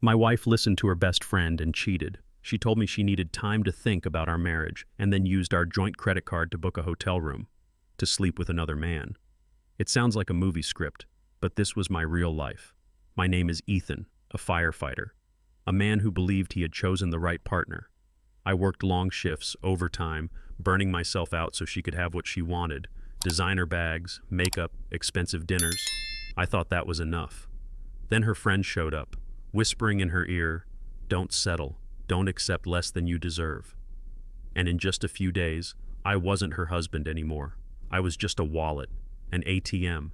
My wife listened to her best friend and cheated. She told me she needed time to think about our marriage and then used our joint credit card to book a hotel room, to sleep with another man. It sounds like a movie script, but this was my real life. My name is Ethan, a firefighter, a man who believed he had chosen the right partner. I worked long shifts, overtime, burning myself out so she could have what she wanted, designer bags, makeup, expensive dinners. I thought that was enough. Then her friend showed up, whispering in her ear, "Don't settle, don't accept less than you deserve." And in just a few days, I wasn't her husband anymore. I was just a wallet, an ATM.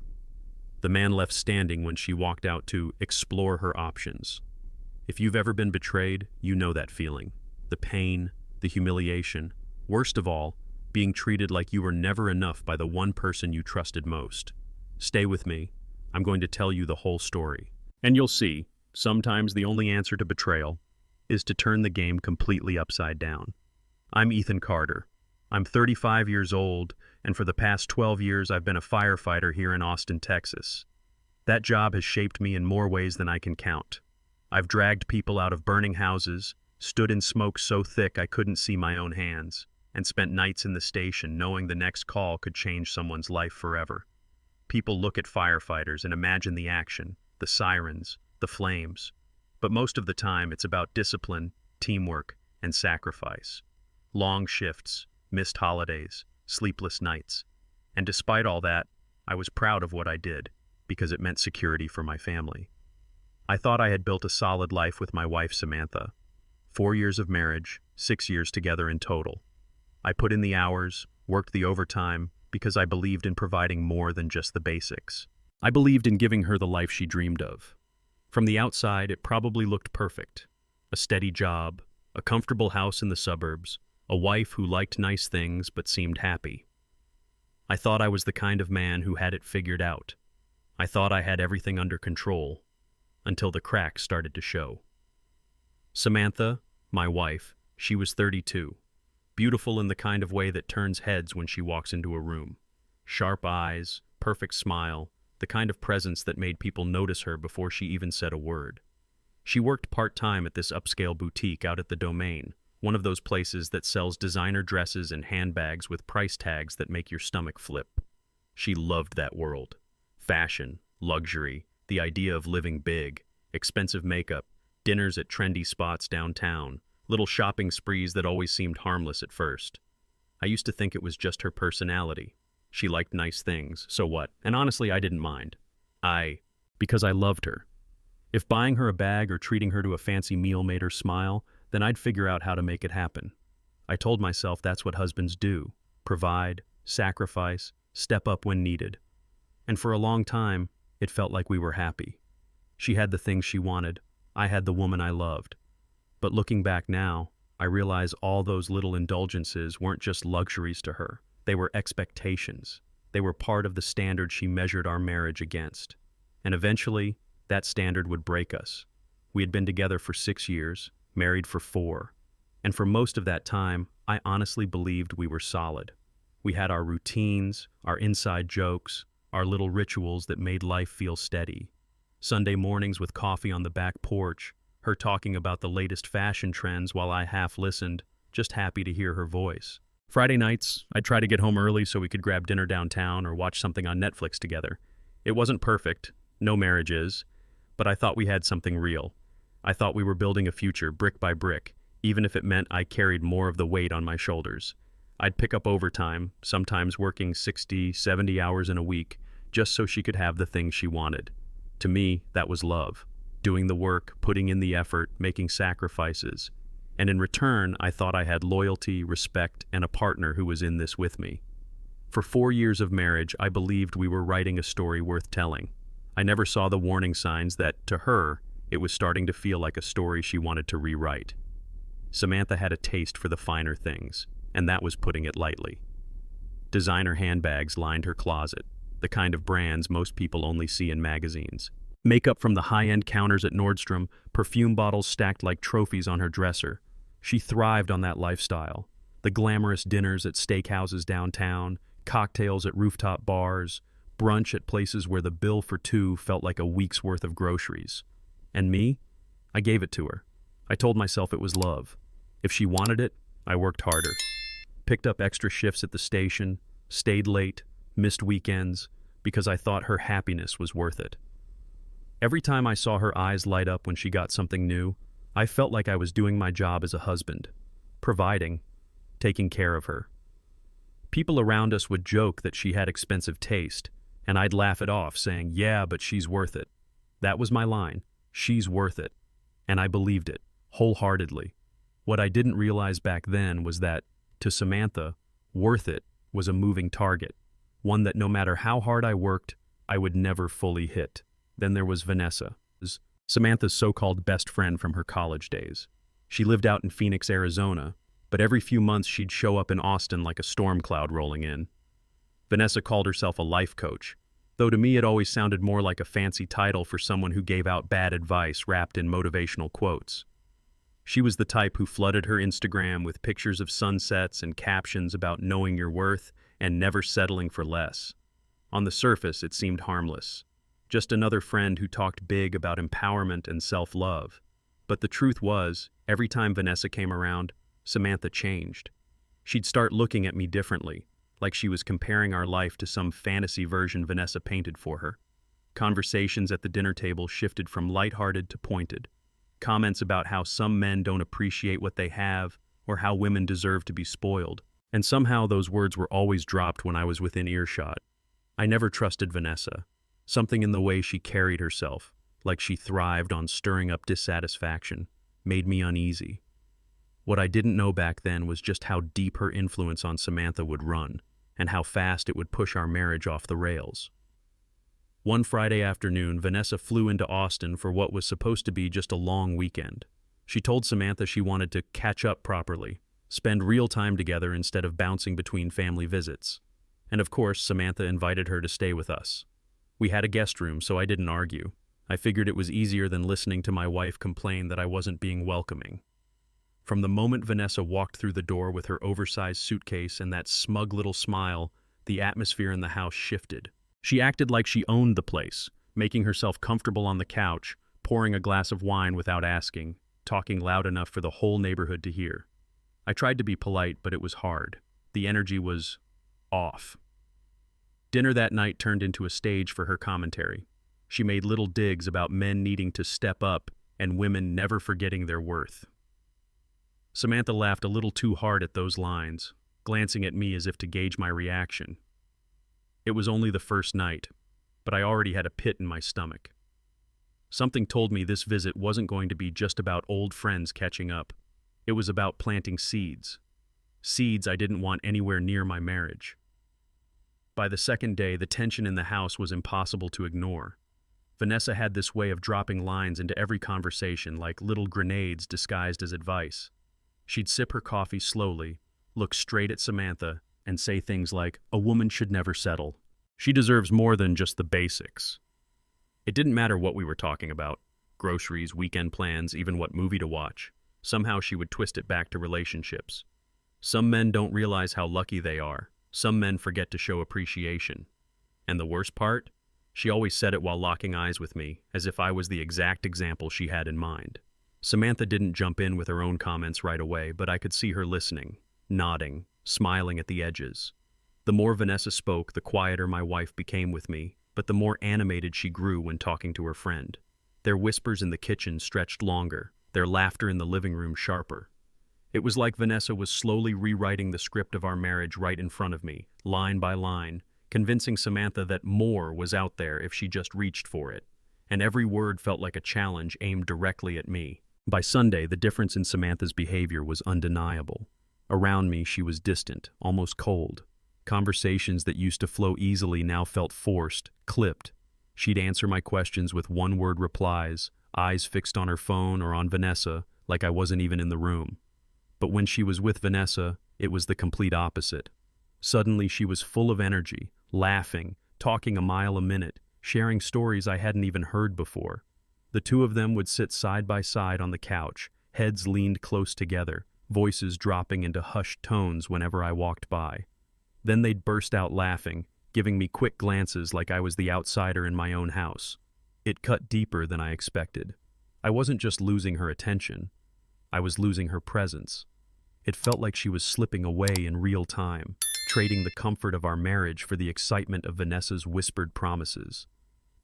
The man left standing when she walked out to explore her options. If you've ever been betrayed, you know that feeling. The pain, the humiliation, worst of all, being treated like you were never enough by the one person you trusted most. Stay with me. I'm going to tell you the whole story. And you'll see, sometimes the only answer to betrayal is to turn the game completely upside down. I'm Ethan Carter. I'm 35 years old, and for the past 12 years I've been a firefighter here in Austin, Texas. That job has shaped me in more ways than I can count. I've dragged people out of burning houses, stood in smoke so thick I couldn't see my own hands, and spent nights in the station knowing the next call could change someone's life forever. People look at firefighters and imagine the action, the sirens, the flames. But most of the time it's about discipline, teamwork, and sacrifice. Long shifts, missed holidays, sleepless nights. And despite all that, I was proud of what I did, because it meant security for my family. I thought I had built a solid life with my wife, Samantha. 4 years of marriage, 6 years together in total. I put in the hours, worked the overtime, because I believed in providing more than just the basics. I believed in giving her the life she dreamed of. From the outside, it probably looked perfect. A steady job, a comfortable house in the suburbs, a wife who liked nice things but seemed happy. I thought I was the kind of man who had it figured out. I thought I had everything under control, until the cracks started to show. Samantha, my wife, she was 32. Beautiful in the kind of way that turns heads when she walks into a room. Sharp eyes, perfect smile, the kind of presence that made people notice her before she even said a word. She worked part-time at this upscale boutique out at the Domain, one of those places that sells designer dresses and handbags with price tags that make your stomach flip. She loved that world. Fashion, luxury, the idea of living big, expensive makeup, dinners at trendy spots downtown, little shopping sprees that always seemed harmless at first. I used to think it was just her personality. She liked nice things, so what? And honestly, I didn't mind. Because I loved her. If buying her a bag or treating her to a fancy meal made her smile, then I'd figure out how to make it happen. I told myself that's what husbands do: provide, sacrifice, step up when needed. And for a long time, it felt like we were happy. She had the things she wanted. I had the woman I loved. But looking back now, I realize all those little indulgences weren't just luxuries to her. They were expectations. They were part of the standard she measured our marriage against. And eventually, that standard would break us. We had been together for 6 years, married for 4. And for most of that time, I honestly believed we were solid. We had our routines, our inside jokes, our little rituals that made life feel steady. Sunday mornings with coffee on the back porch, her talking about the latest fashion trends while I half listened, just happy to hear her voice. Friday nights, I'd try to get home early so we could grab dinner downtown or watch something on Netflix together. It wasn't perfect, no marriage is, but I thought we had something real. I thought we were building a future brick by brick, even if it meant I carried more of the weight on my shoulders. I'd pick up overtime, sometimes working 60, 70 hours in a week, just so she could have the things she wanted. To me, that was love. Doing the work, putting in the effort, making sacrifices. And in return, I thought I had loyalty, respect, and a partner who was in this with me. For 4 years of marriage, I believed we were writing a story worth telling. I never saw the warning signs that, to her, it was starting to feel like a story she wanted to rewrite. Samantha had a taste for the finer things, and that was putting it lightly. Designer handbags lined her closet, the kind of brands most people only see in magazines. Makeup from the high-end counters at Nordstrom, perfume bottles stacked like trophies on her dresser. She thrived on that lifestyle. The glamorous dinners at steakhouses downtown, cocktails at rooftop bars, brunch at places where the bill for two felt like a week's worth of groceries. And me? I gave it to her. I told myself it was love. If she wanted it, I worked harder. Picked up extra shifts at the station, stayed late, missed weekends, because I thought her happiness was worth it. Every time I saw her eyes light up when she got something new, I felt like I was doing my job as a husband, providing, taking care of her. People around us would joke that she had expensive taste, and I'd laugh it off, saying, "Yeah, but she's worth it." That was my line. She's worth it. And I believed it, wholeheartedly. What I didn't realize back then was that, to Samantha, worth it was a moving target, one that no matter how hard I worked, I would never fully hit. Then there was Vanessa, Samantha's so-called best friend from her college days. She lived out in Phoenix, Arizona, but every few months she'd show up in Austin like a storm cloud rolling in. Vanessa called herself a life coach, though to me it always sounded more like a fancy title for someone who gave out bad advice wrapped in motivational quotes. She was the type who flooded her Instagram with pictures of sunsets and captions about knowing your worth and never settling for less. On the surface, it seemed harmless. Just another friend who talked big about empowerment and self-love. But the truth was, every time Vanessa came around, Samantha changed. She'd start looking at me differently, like she was comparing our life to some fantasy version Vanessa painted for her. Conversations at the dinner table shifted from lighthearted to pointed. Comments about how some men don't appreciate what they have, or how women deserve to be spoiled. And somehow those words were always dropped when I was within earshot. I never trusted Vanessa. Something in the way she carried herself, like she thrived on stirring up dissatisfaction, made me uneasy. What I didn't know back then was just how deep her influence on Samantha would run, and how fast it would push our marriage off the rails. One Friday afternoon, Vanessa flew into Austin for what was supposed to be just a long weekend. She told Samantha she wanted to catch up properly, spend real time together instead of bouncing between family visits. And of course, Samantha invited her to stay with us. We had a guest room, so I didn't argue. I figured it was easier than listening to my wife complain that I wasn't being welcoming. From the moment Vanessa walked through the door with her oversized suitcase and that smug little smile, the atmosphere in the house shifted. She acted like she owned the place, making herself comfortable on the couch, pouring a glass of wine without asking, talking loud enough for the whole neighborhood to hear. I tried to be polite, but it was hard. The energy was off. Dinner that night turned into a stage for her commentary. She made little digs about men needing to step up and women never forgetting their worth. Samantha laughed a little too hard at those lines, glancing at me as if to gauge my reaction. It was only the first night, but I already had a pit in my stomach. Something told me this visit wasn't going to be just about old friends catching up. It was about planting seeds. Seeds I didn't want anywhere near my marriage. By the second day, the tension in the house was impossible to ignore. Vanessa had this way of dropping lines into every conversation like little grenades disguised as advice. She'd sip her coffee slowly, look straight at Samantha, and say things like, "A woman should never settle. She deserves more than just the basics." It didn't matter what we were talking about, groceries, weekend plans, even what movie to watch. Somehow she would twist it back to relationships. Some men don't realize how lucky they are. Some men forget to show appreciation. And the worst part? She always said it while locking eyes with me, as if I was the exact example she had in mind. Samantha didn't jump in with her own comments right away, but I could see her listening, nodding, smiling at the edges. The more Vanessa spoke, the quieter my wife became with me, but the more animated she grew when talking to her friend. Their whispers in the kitchen stretched longer, their laughter in the living room sharper. It was like Vanessa was slowly rewriting the script of our marriage right in front of me, line by line, convincing Samantha that more was out there if she just reached for it. And every word felt like a challenge aimed directly at me. By Sunday, the difference in Samantha's behavior was undeniable. Around me, she was distant, almost cold. Conversations that used to flow easily now felt forced, clipped. She'd answer my questions with one-word replies, eyes fixed on her phone or on Vanessa, like I wasn't even in the room. But when she was with Vanessa, it was the complete opposite. Suddenly, she was full of energy, laughing, talking a mile a minute, sharing stories I hadn't even heard before. The two of them would sit side by side on the couch, heads leaned close together, voices dropping into hushed tones whenever I walked by. Then they'd burst out laughing, giving me quick glances like I was the outsider in my own house. It cut deeper than I expected. I wasn't just losing her attention, I was losing her presence. It felt like she was slipping away in real time, trading the comfort of our marriage for the excitement of Vanessa's whispered promises.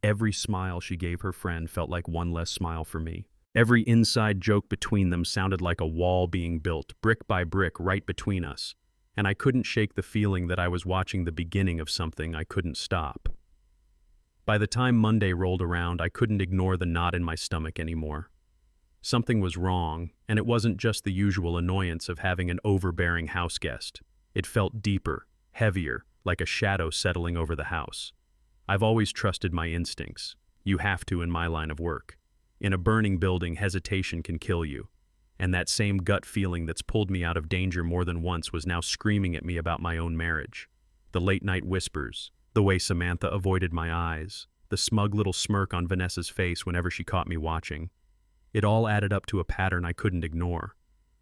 Every smile she gave her friend felt like one less smile for me. Every inside joke between them sounded like a wall being built, brick by brick, right between us, and I couldn't shake the feeling that I was watching the beginning of something I couldn't stop. By the time Monday rolled around, I couldn't ignore the knot in my stomach anymore. Something was wrong, and it wasn't just the usual annoyance of having an overbearing house guest. It felt deeper, heavier, like a shadow settling over the house. I've always trusted my instincts. You have to in my line of work. In a burning building, hesitation can kill you. And that same gut feeling that's pulled me out of danger more than once was now screaming at me about my own marriage. The late-night whispers, the way Samantha avoided my eyes, the smug little smirk on Vanessa's face whenever she caught me watching. It all added up to a pattern I couldn't ignore.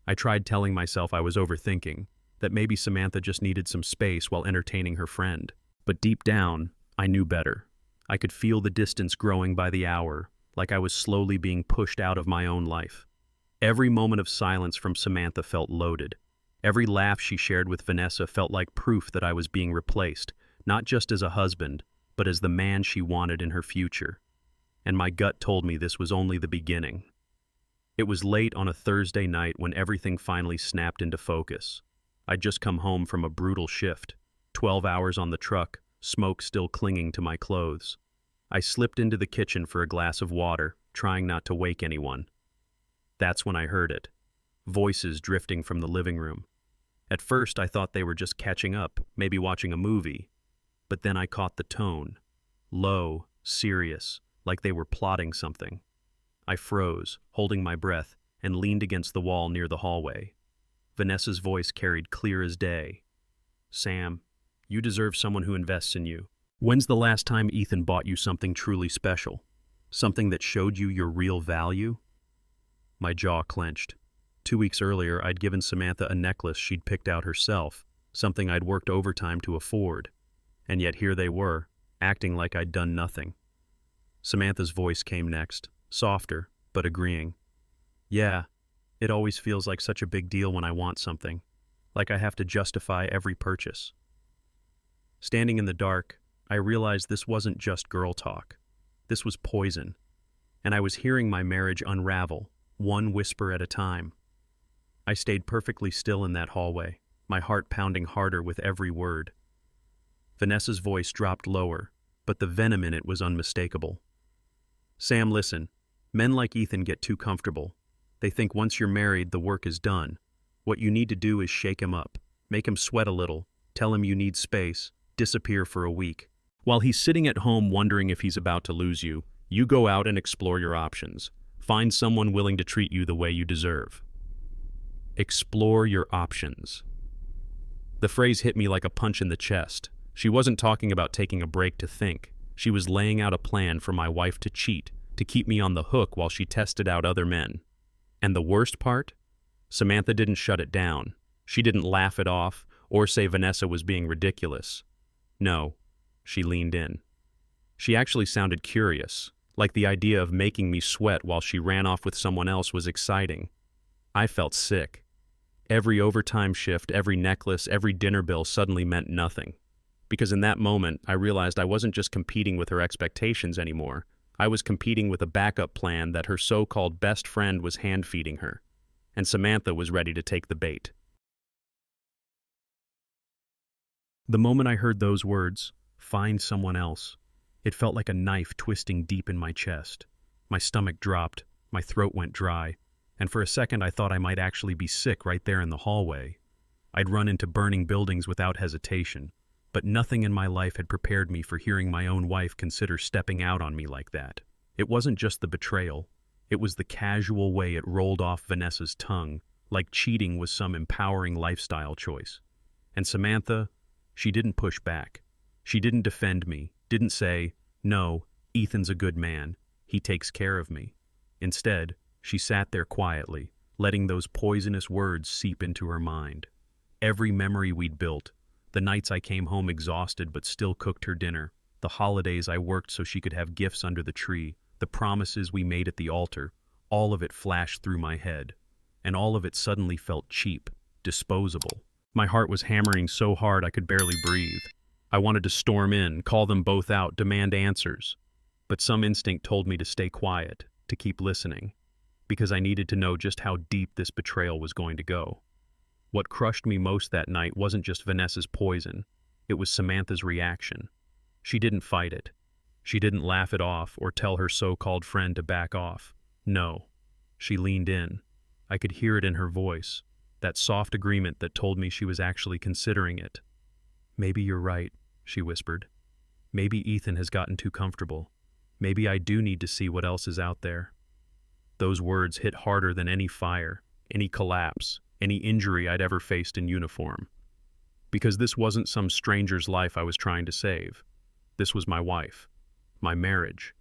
I tried telling myself I was overthinking, that maybe Samantha just needed some space while entertaining her friend. But deep down, I knew better. I could feel the distance growing by the hour, like I was slowly being pushed out of my own life. Every moment of silence from Samantha felt loaded. Every laugh she shared with Vanessa felt like proof that I was being replaced, not just as a husband, but as the man she wanted in her future. And my gut told me this was only the beginning. It was late on a Thursday night when everything finally snapped into focus. I'd just come home from a brutal shift, 12 hours on the truck, smoke still clinging to my clothes. I slipped into the kitchen for a glass of water, trying not to wake anyone. That's when I heard it. Voices drifting from the living room. At first I thought they were just catching up, maybe watching a movie. But then I caught the tone. Low, serious, like they were plotting something. I froze, holding my breath, and leaned against the wall near the hallway. Vanessa's voice carried clear as day. "Sam, you deserve someone who invests in you. When's the last time Ethan bought you something truly special? Something that showed you your real value?" My jaw clenched. 2 weeks earlier, I'd given Samantha a necklace she'd picked out herself, something I'd worked overtime to afford. And yet here they were, acting like I'd done nothing. Samantha's voice came next, softer, but agreeing. "Yeah, it always feels like such a big deal when I want something, like I have to justify every purchase." Standing in the dark, I realized this wasn't just girl talk. This was poison, and I was hearing my marriage unravel, one whisper at a time. I stayed perfectly still in that hallway, my heart pounding harder with every word. Vanessa's voice dropped lower, but the venom in it was unmistakable. "Sam, listen. Men like Ethan get too comfortable. They think once you're married, the work is done. What you need to do is shake him up, make him sweat a little, tell him you need space, disappear for a week. While he's sitting at home wondering if he's about to lose you, you go out and explore your options. Find someone willing to treat you the way you deserve." Explore your options. The phrase hit me like a punch in the chest. She wasn't talking about taking a break to think. She was laying out a plan for my wife to cheat, to keep me on the hook while she tested out other men. And the worst part? Samantha didn't shut it down. She didn't laugh it off or say Vanessa was being ridiculous. No, she leaned in. She actually sounded curious, like the idea of making me sweat while she ran off with someone else was exciting. I felt sick. Every overtime shift, every necklace, every dinner bill suddenly meant nothing. Because in that moment, I realized I wasn't just competing with her expectations anymore. I was competing with a backup plan that her so-called best friend was hand-feeding her. And Samantha was ready to take the bait. The moment I heard those words, "find someone else," it felt like a knife twisting deep in my chest. My stomach dropped, my throat went dry, and for a second I thought I might actually be sick right there in the hallway. I'd run into burning buildings without hesitation, but nothing in my life had prepared me for hearing my own wife consider stepping out on me like that. It wasn't just the betrayal, it was the casual way it rolled off Vanessa's tongue, like cheating was some empowering lifestyle choice. And Samantha, she didn't push back. She didn't defend me, didn't say, "No, Ethan's a good man, he takes care of me." Instead, she sat there quietly, letting those poisonous words seep into her mind. Every memory we'd built, the nights I came home exhausted but still cooked her dinner, the holidays I worked so she could have gifts under the tree, the promises we made at the altar, All of it flashed through my head, and all of it suddenly felt cheap, disposable. My heart was hammering so hard I could barely breathe. I wanted to storm in, call them both out, demand answers. But some instinct told me to stay quiet, to keep listening, because I needed to know just how deep this betrayal was going to go. What crushed me most that night wasn't just Vanessa's poison, it was Samantha's reaction. She didn't fight it. She didn't laugh it off or tell her so-called friend to back off. No, she leaned in. I could hear it in her voice, that soft agreement that told me she was actually considering it. "Maybe you're right," she whispered. "Maybe Ethan has gotten too comfortable. Maybe I do need to see what else is out there." Those words hit harder than any fire, any collapse, any injury I'd ever faced in uniform. Because this wasn't some stranger's life I was trying to save. This was my wife, my marriage,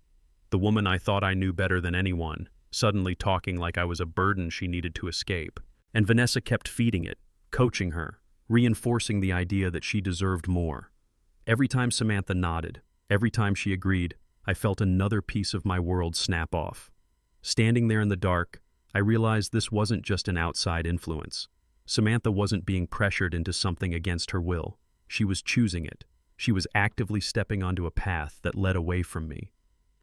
the woman I thought I knew better than anyone, suddenly talking like I was a burden she needed to escape. And Vanessa kept feeding it, coaching her, reinforcing the idea that she deserved more. Every time Samantha nodded, every time she agreed, I felt another piece of my world snap off. Standing there in the dark, I realized this wasn't just an outside influence. Samantha wasn't being pressured into something against her will. She was choosing it. She was actively stepping onto a path that led away from me.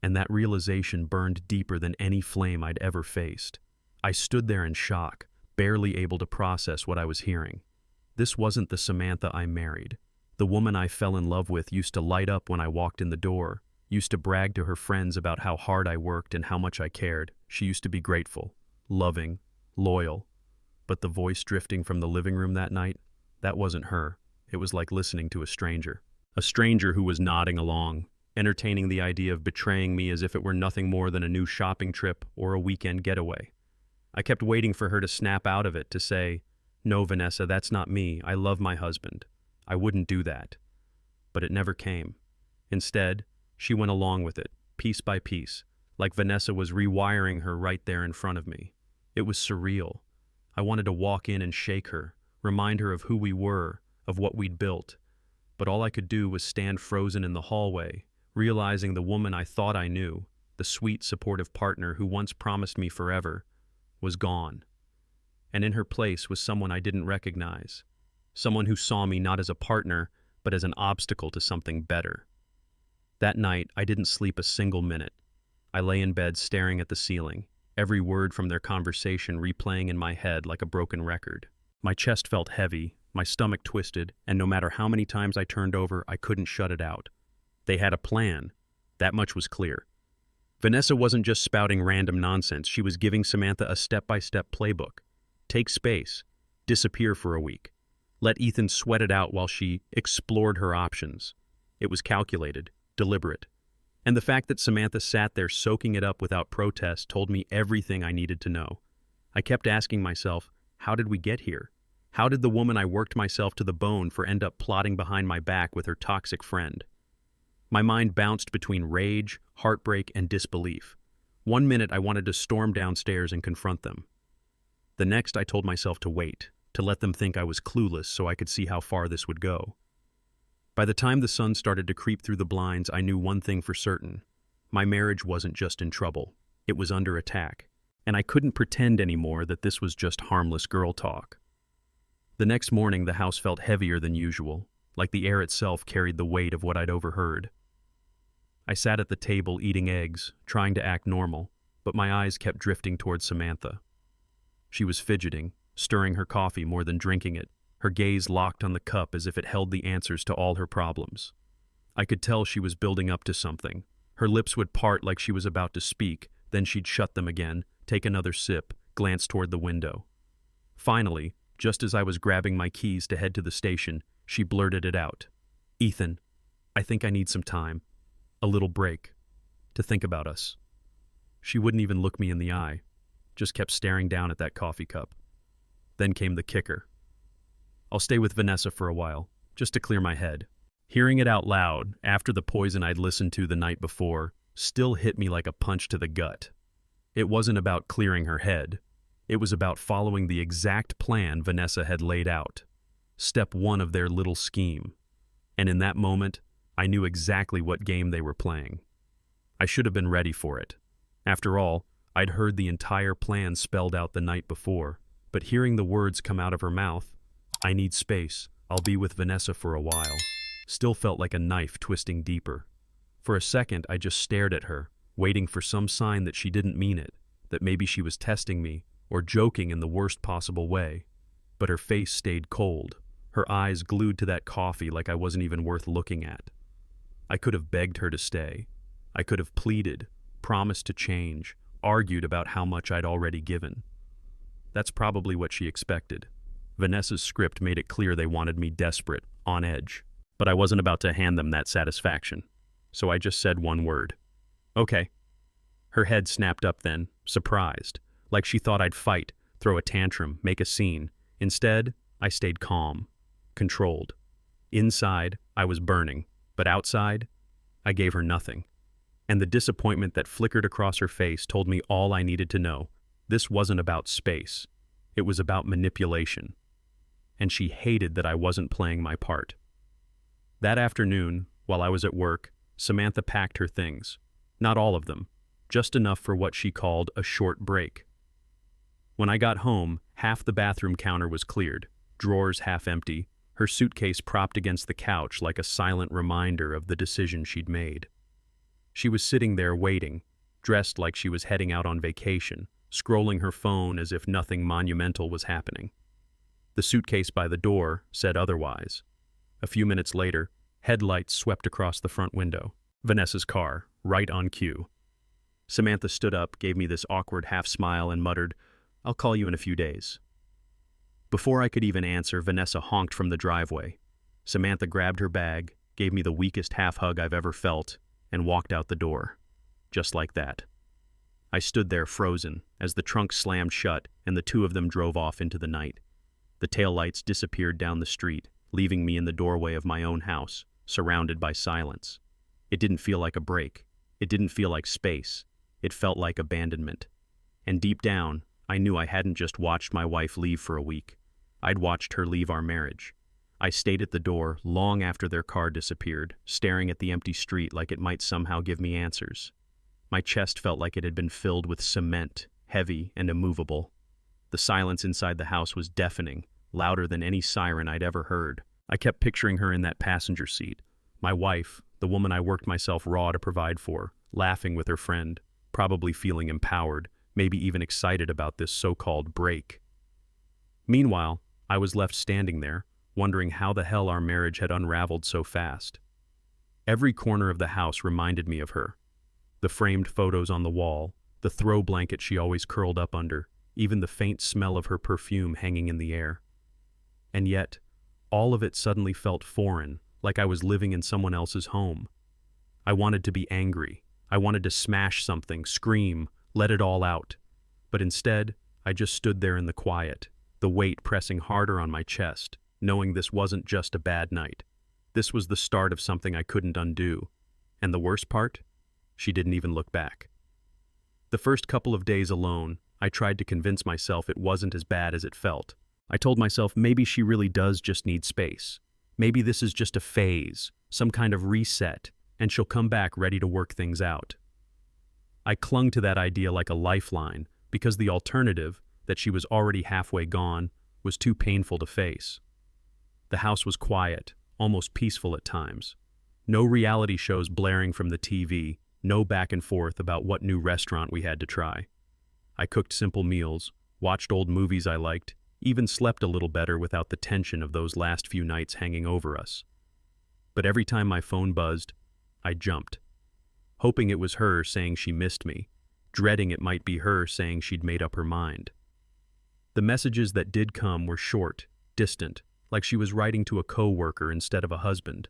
And that realization burned deeper than any flame I'd ever faced. I stood there in shock, barely able to process what I was hearing. This wasn't the Samantha I married. The woman I fell in love with used to light up when I walked in the door, used to brag to her friends about how hard I worked and how much I cared. She used to be grateful, loving, loyal. But the voice drifting from the living room that night, that wasn't her. It was like listening to a stranger. A stranger who was nodding along, entertaining the idea of betraying me as if it were nothing more than a new shopping trip or a weekend getaway. I kept waiting for her to snap out of it, to say, "No, Vanessa, that's not me. I love my husband. I wouldn't do that." But it never came. Instead, she went along with it, piece by piece, like Vanessa was rewiring her right there in front of me. It was surreal. I wanted to walk in and shake her, remind her of who we were, of what we'd built. But all I could do was stand frozen in the hallway, realizing the woman I thought I knew, the sweet, supportive partner who once promised me forever, was gone. And in her place was someone I didn't recognize. Someone who saw me not as a partner, but as an obstacle to something better. That night, I didn't sleep a single minute. I lay in bed staring at the ceiling, every word from their conversation replaying in my head like a broken record. My chest felt heavy, my stomach twisted, and no matter how many times I turned over, I couldn't shut it out. They had a plan. That much was clear. Vanessa wasn't just spouting random nonsense. She was giving Samantha a step-by-step playbook. Take space. Disappear for a week. Let Ethan sweat it out while she explored her options. It was calculated, deliberate. And the fact that Samantha sat there soaking it up without protest told me everything I needed to know. I kept asking myself, how did we get here? How did the woman I worked myself to the bone for end up plotting behind my back with her toxic friend? My mind bounced between rage, heartbreak, and disbelief. One minute I wanted to storm downstairs and confront them. The next I told myself to wait, to let them think I was clueless so I could see how far this would go. By the time the sun started to creep through the blinds, I knew one thing for certain. My marriage wasn't just in trouble. It was under attack. And I couldn't pretend anymore that this was just harmless girl talk. The next morning, the house felt heavier than usual, like the air itself carried the weight of what I'd overheard. I sat at the table eating eggs, trying to act normal, but my eyes kept drifting towards Samantha. She was fidgeting, stirring her coffee more than drinking it, her gaze locked on the cup as if it held the answers to all her problems. I could tell she was building up to something. Her lips would part like she was about to speak, then she'd shut them again, take another sip, glance toward the window. Finally, just as I was grabbing my keys to head to the station, she blurted it out. "Ethan, I think I need some time. A little break. To think about us." She wouldn't even look me in the eye, just kept staring down at that coffee cup. Then came the kicker. "I'll stay with Vanessa for a while, just to clear my head." Hearing it out loud, after the poison I'd listened to the night before, still hit me like a punch to the gut. It wasn't about clearing her head. It was about following the exact plan Vanessa had laid out. Step one of their little scheme. And in that moment, I knew exactly what game they were playing. I should have been ready for it. After all, I'd heard the entire plan spelled out the night before, but hearing the words come out of her mouth, "I need space, I'll be with Vanessa for a while," still felt like a knife twisting deeper. For a second, I just stared at her, waiting for some sign that she didn't mean it, that maybe she was testing me, or joking in the worst possible way. But her face stayed cold, her eyes glued to that coffee like I wasn't even worth looking at. I could have begged her to stay. I could have pleaded, promised to change, argued about how much I'd already given. That's probably what she expected. Vanessa's script made it clear they wanted me desperate, on edge. But I wasn't about to hand them that satisfaction. So I just said one word. "Okay." Her head snapped up then, surprised, like she thought I'd fight, throw a tantrum, make a scene. Instead, I stayed calm, controlled. Inside, I was burning, but outside, I gave her nothing. And the disappointment that flickered across her face told me all I needed to know. This wasn't about space. It was about manipulation. And she hated that I wasn't playing my part. That afternoon, while I was at work, Samantha packed her things. Not all of them, just enough for what she called a short break. When I got home, half the bathroom counter was cleared, drawers half empty, her suitcase propped against the couch like a silent reminder of the decision she'd made. She was sitting there waiting, dressed like she was heading out on vacation, scrolling her phone as if nothing monumental was happening. The suitcase by the door said otherwise. A few minutes later, headlights swept across the front window. Vanessa's car, right on cue. Samantha stood up, gave me this awkward half-smile, and muttered, "I'll call you in a few days." Before I could even answer, Vanessa honked from the driveway. Samantha grabbed her bag, gave me the weakest half-hug I've ever felt, and walked out the door. Just like that. I stood there frozen as the trunk slammed shut and the two of them drove off into the night. The taillights disappeared down the street, leaving me in the doorway of my own house, surrounded by silence. It didn't feel like a break. It didn't feel like space. It felt like abandonment. And deep down, I knew I hadn't just watched my wife leave for a week. I'd watched her leave our marriage. I stayed at the door long after their car disappeared, staring at the empty street like it might somehow give me answers. My chest felt like it had been filled with cement, heavy and immovable. The silence inside the house was deafening, louder than any siren I'd ever heard. I kept picturing her in that passenger seat. My wife, the woman I worked myself raw to provide for, laughing with her friend, probably feeling empowered, maybe even excited about this so-called break. Meanwhile, I was left standing there, wondering how the hell our marriage had unraveled so fast. Every corner of the house reminded me of her. The framed photos on the wall, the throw blanket she always curled up under, even the faint smell of her perfume hanging in the air. And yet, all of it suddenly felt foreign, like I was living in someone else's home. I wanted to be angry. I wanted to smash something, scream, let it all out. But instead, I just stood there in the quiet, the weight pressing harder on my chest, knowing this wasn't just a bad night. This was the start of something I couldn't undo. And the worst part? She didn't even look back. The first couple of days alone, I tried to convince myself it wasn't as bad as it felt. I told myself maybe she really does just need space. Maybe this is just a phase, some kind of reset, and she'll come back ready to work things out. I clung to that idea like a lifeline because the alternative, that she was already halfway gone, was too painful to face. The house was quiet, almost peaceful at times. No reality shows blaring from the TV, no back and forth about what new restaurant we had to try. I cooked simple meals, watched old movies I liked, even slept a little better without the tension of those last few nights hanging over us. But every time my phone buzzed, I jumped, hoping it was her saying she missed me, dreading it might be her saying she'd made up her mind. The messages that did come were short, distant, like she was writing to a coworker instead of a husband.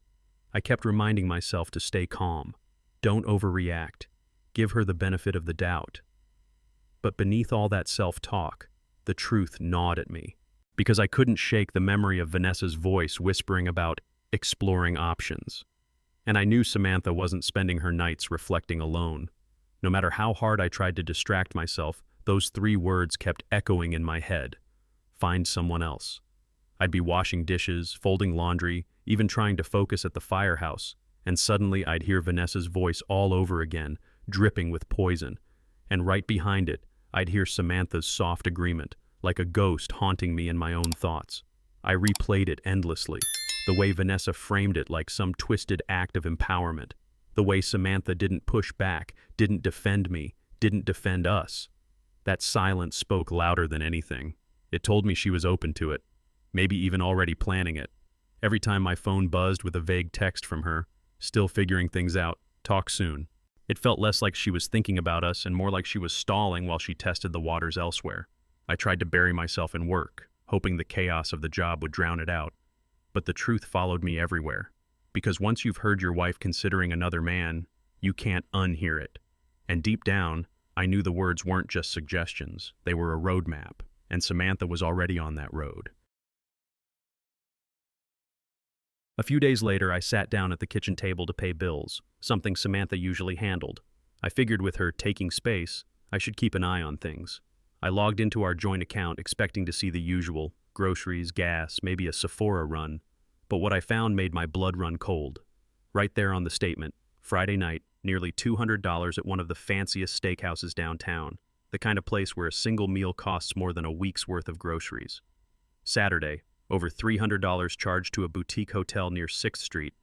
I kept reminding myself to stay calm. Don't overreact. Give her the benefit of the doubt. But beneath all that self-talk, the truth gnawed at me, because I couldn't shake the memory of Vanessa's voice whispering about exploring options. And I knew Samantha wasn't spending her nights reflecting alone. No matter how hard I tried to distract myself, those 3 words kept echoing in my head. Find someone else. I'd be washing dishes, folding laundry, even trying to focus at the firehouse, and suddenly I'd hear Vanessa's voice all over again, dripping with poison. And right behind it, I'd hear Samantha's soft agreement, like a ghost haunting me in my own thoughts. I replayed it endlessly, the way Vanessa framed it like some twisted act of empowerment, the way Samantha didn't push back, didn't defend me, didn't defend us. That silence spoke louder than anything. It told me she was open to it, maybe even already planning it. Every time my phone buzzed with a vague text from her, still figuring things out, talk soon. It felt less like she was thinking about us and more like she was stalling while she tested the waters elsewhere. I tried to bury myself in work, hoping the chaos of the job would drown it out. But the truth followed me everywhere. Because once you've heard your wife considering another man, you can't unhear it. And deep down, I knew the words weren't just suggestions, they were a roadmap, and Samantha was already on that road. A few days later, I sat down at the kitchen table to pay bills, something Samantha usually handled. I figured with her taking space, I should keep an eye on things. I logged into our joint account expecting to see the usual, groceries, gas, maybe a Sephora run, but what I found made my blood run cold. Right there on the statement, Friday night, nearly $200 at one of the fanciest steakhouses downtown, the kind of place where a single meal costs more than a week's worth of groceries. Saturday, over $300 charged to a boutique hotel near 6th Street.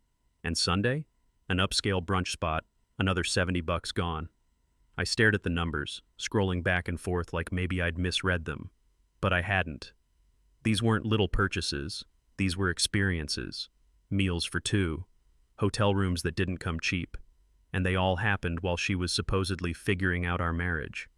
And Sunday, an upscale brunch spot, another $70 gone. I stared at the numbers, scrolling back and forth like maybe I'd misread them. But I hadn't. These weren't little purchases. These were experiences. Meals for two. Hotel rooms that didn't come cheap. And they all happened while she was supposedly figuring out our marriage.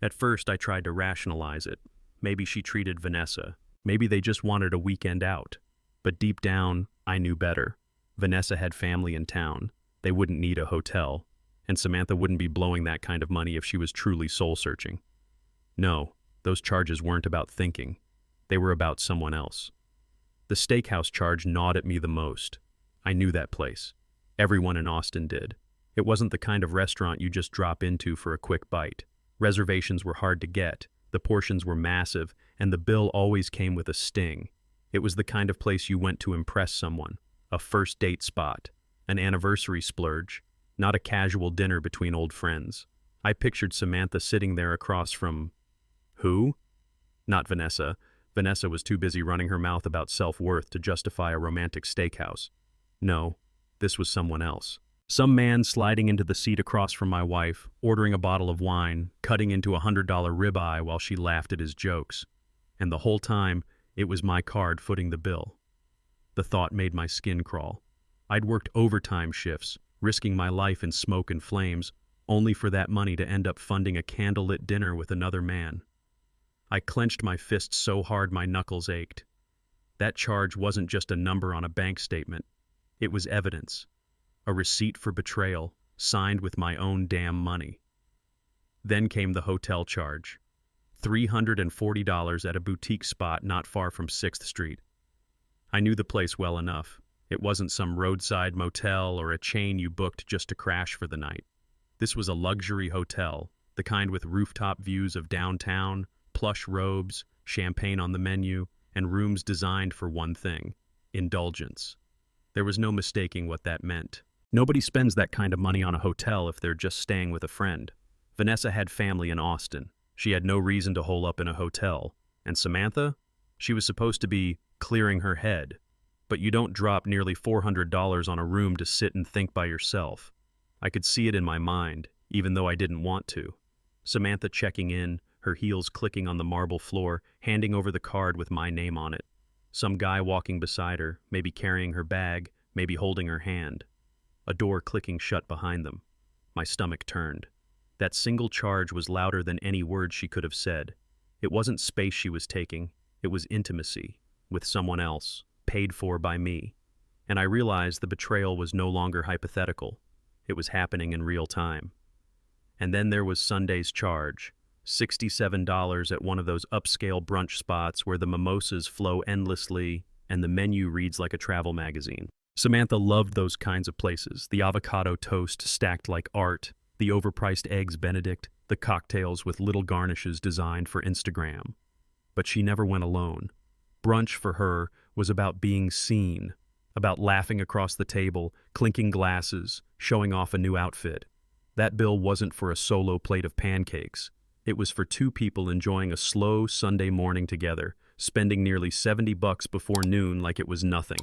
At first, I tried to rationalize it. Maybe she treated Vanessa. Maybe they just wanted a weekend out. But deep down, I knew better. Vanessa had family in town. They wouldn't need a hotel. And Samantha wouldn't be blowing that kind of money if she was truly soul-searching. No, those charges weren't about thinking. They were about someone else. The steakhouse charge gnawed at me the most. I knew that place. Everyone in Austin did. It wasn't the kind of restaurant you just drop into for a quick bite. Reservations were hard to get, the portions were massive, and the bill always came with a sting. It was the kind of place you went to impress someone, a first date spot, an anniversary splurge, not a casual dinner between old friends. I pictured Samantha sitting there across from... who? Not Vanessa. Vanessa was too busy running her mouth about self-worth to justify a romantic steakhouse. No, this was someone else. Some man sliding into the seat across from my wife, ordering a bottle of wine, cutting into a $100 ribeye while she laughed at his jokes. And the whole time, it was my card footing the bill. The thought made my skin crawl. I'd worked overtime shifts, risking my life in smoke and flames, only for that money to end up funding a candlelit dinner with another man. I clenched my fists so hard my knuckles ached. That charge wasn't just a number on a bank statement. It was evidence. A receipt for betrayal, signed with my own damn money. Then came the hotel charge. $340 at a boutique spot not far from 6th Street. I knew the place well enough. It wasn't some roadside motel or a chain you booked just to crash for the night. This was a luxury hotel, the kind with rooftop views of downtown, plush robes, champagne on the menu, and rooms designed for one thing: indulgence. There was no mistaking what that meant. Nobody spends that kind of money on a hotel if they're just staying with a friend. Vanessa had family in Austin. She had no reason to hole up in a hotel. And Samantha? She was supposed to be clearing her head. But you don't drop nearly $400 on a room to sit and think by yourself. I could see it in my mind, even though I didn't want to. Samantha checking in, her heels clicking on the marble floor, handing over the card with my name on it. Some guy walking beside her, maybe carrying her bag, maybe holding her hand. A door clicking shut behind them. My stomach turned. That single charge was louder than any word she could have said. It wasn't space she was taking. It was intimacy, with someone else, paid for by me. And I realized the betrayal was no longer hypothetical. It was happening in real time. And then there was Sunday's charge. $67 at one of those upscale brunch spots where the mimosas flow endlessly and the menu reads like a travel magazine. Samantha loved those kinds of places, the avocado toast stacked like art, the overpriced eggs Benedict, the cocktails with little garnishes designed for Instagram. But she never went alone. Brunch for her was about being seen, about laughing across the table, clinking glasses, showing off a new outfit. That bill wasn't for a solo plate of pancakes. It was for two people enjoying a slow Sunday morning together, spending nearly $70 before noon like it was nothing.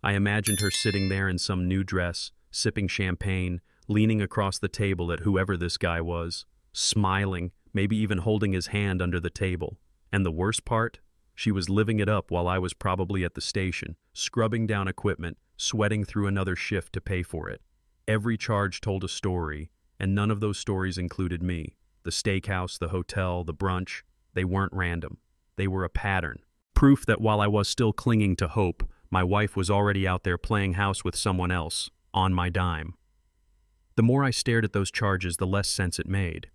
I imagined her sitting there in some new dress, sipping champagne, leaning across the table at whoever this guy was, smiling, maybe even holding his hand under the table. And the worst part? She was living it up while I was probably at the station, scrubbing down equipment, sweating through another shift to pay for it. Every charge told a story, and none of those stories included me. The steakhouse, the hotel, the brunch, they weren't random. They were a pattern. Proof that while I was still clinging to hope, my wife was already out there playing house with someone else, on my dime. The more I stared at those charges, the less sense it made.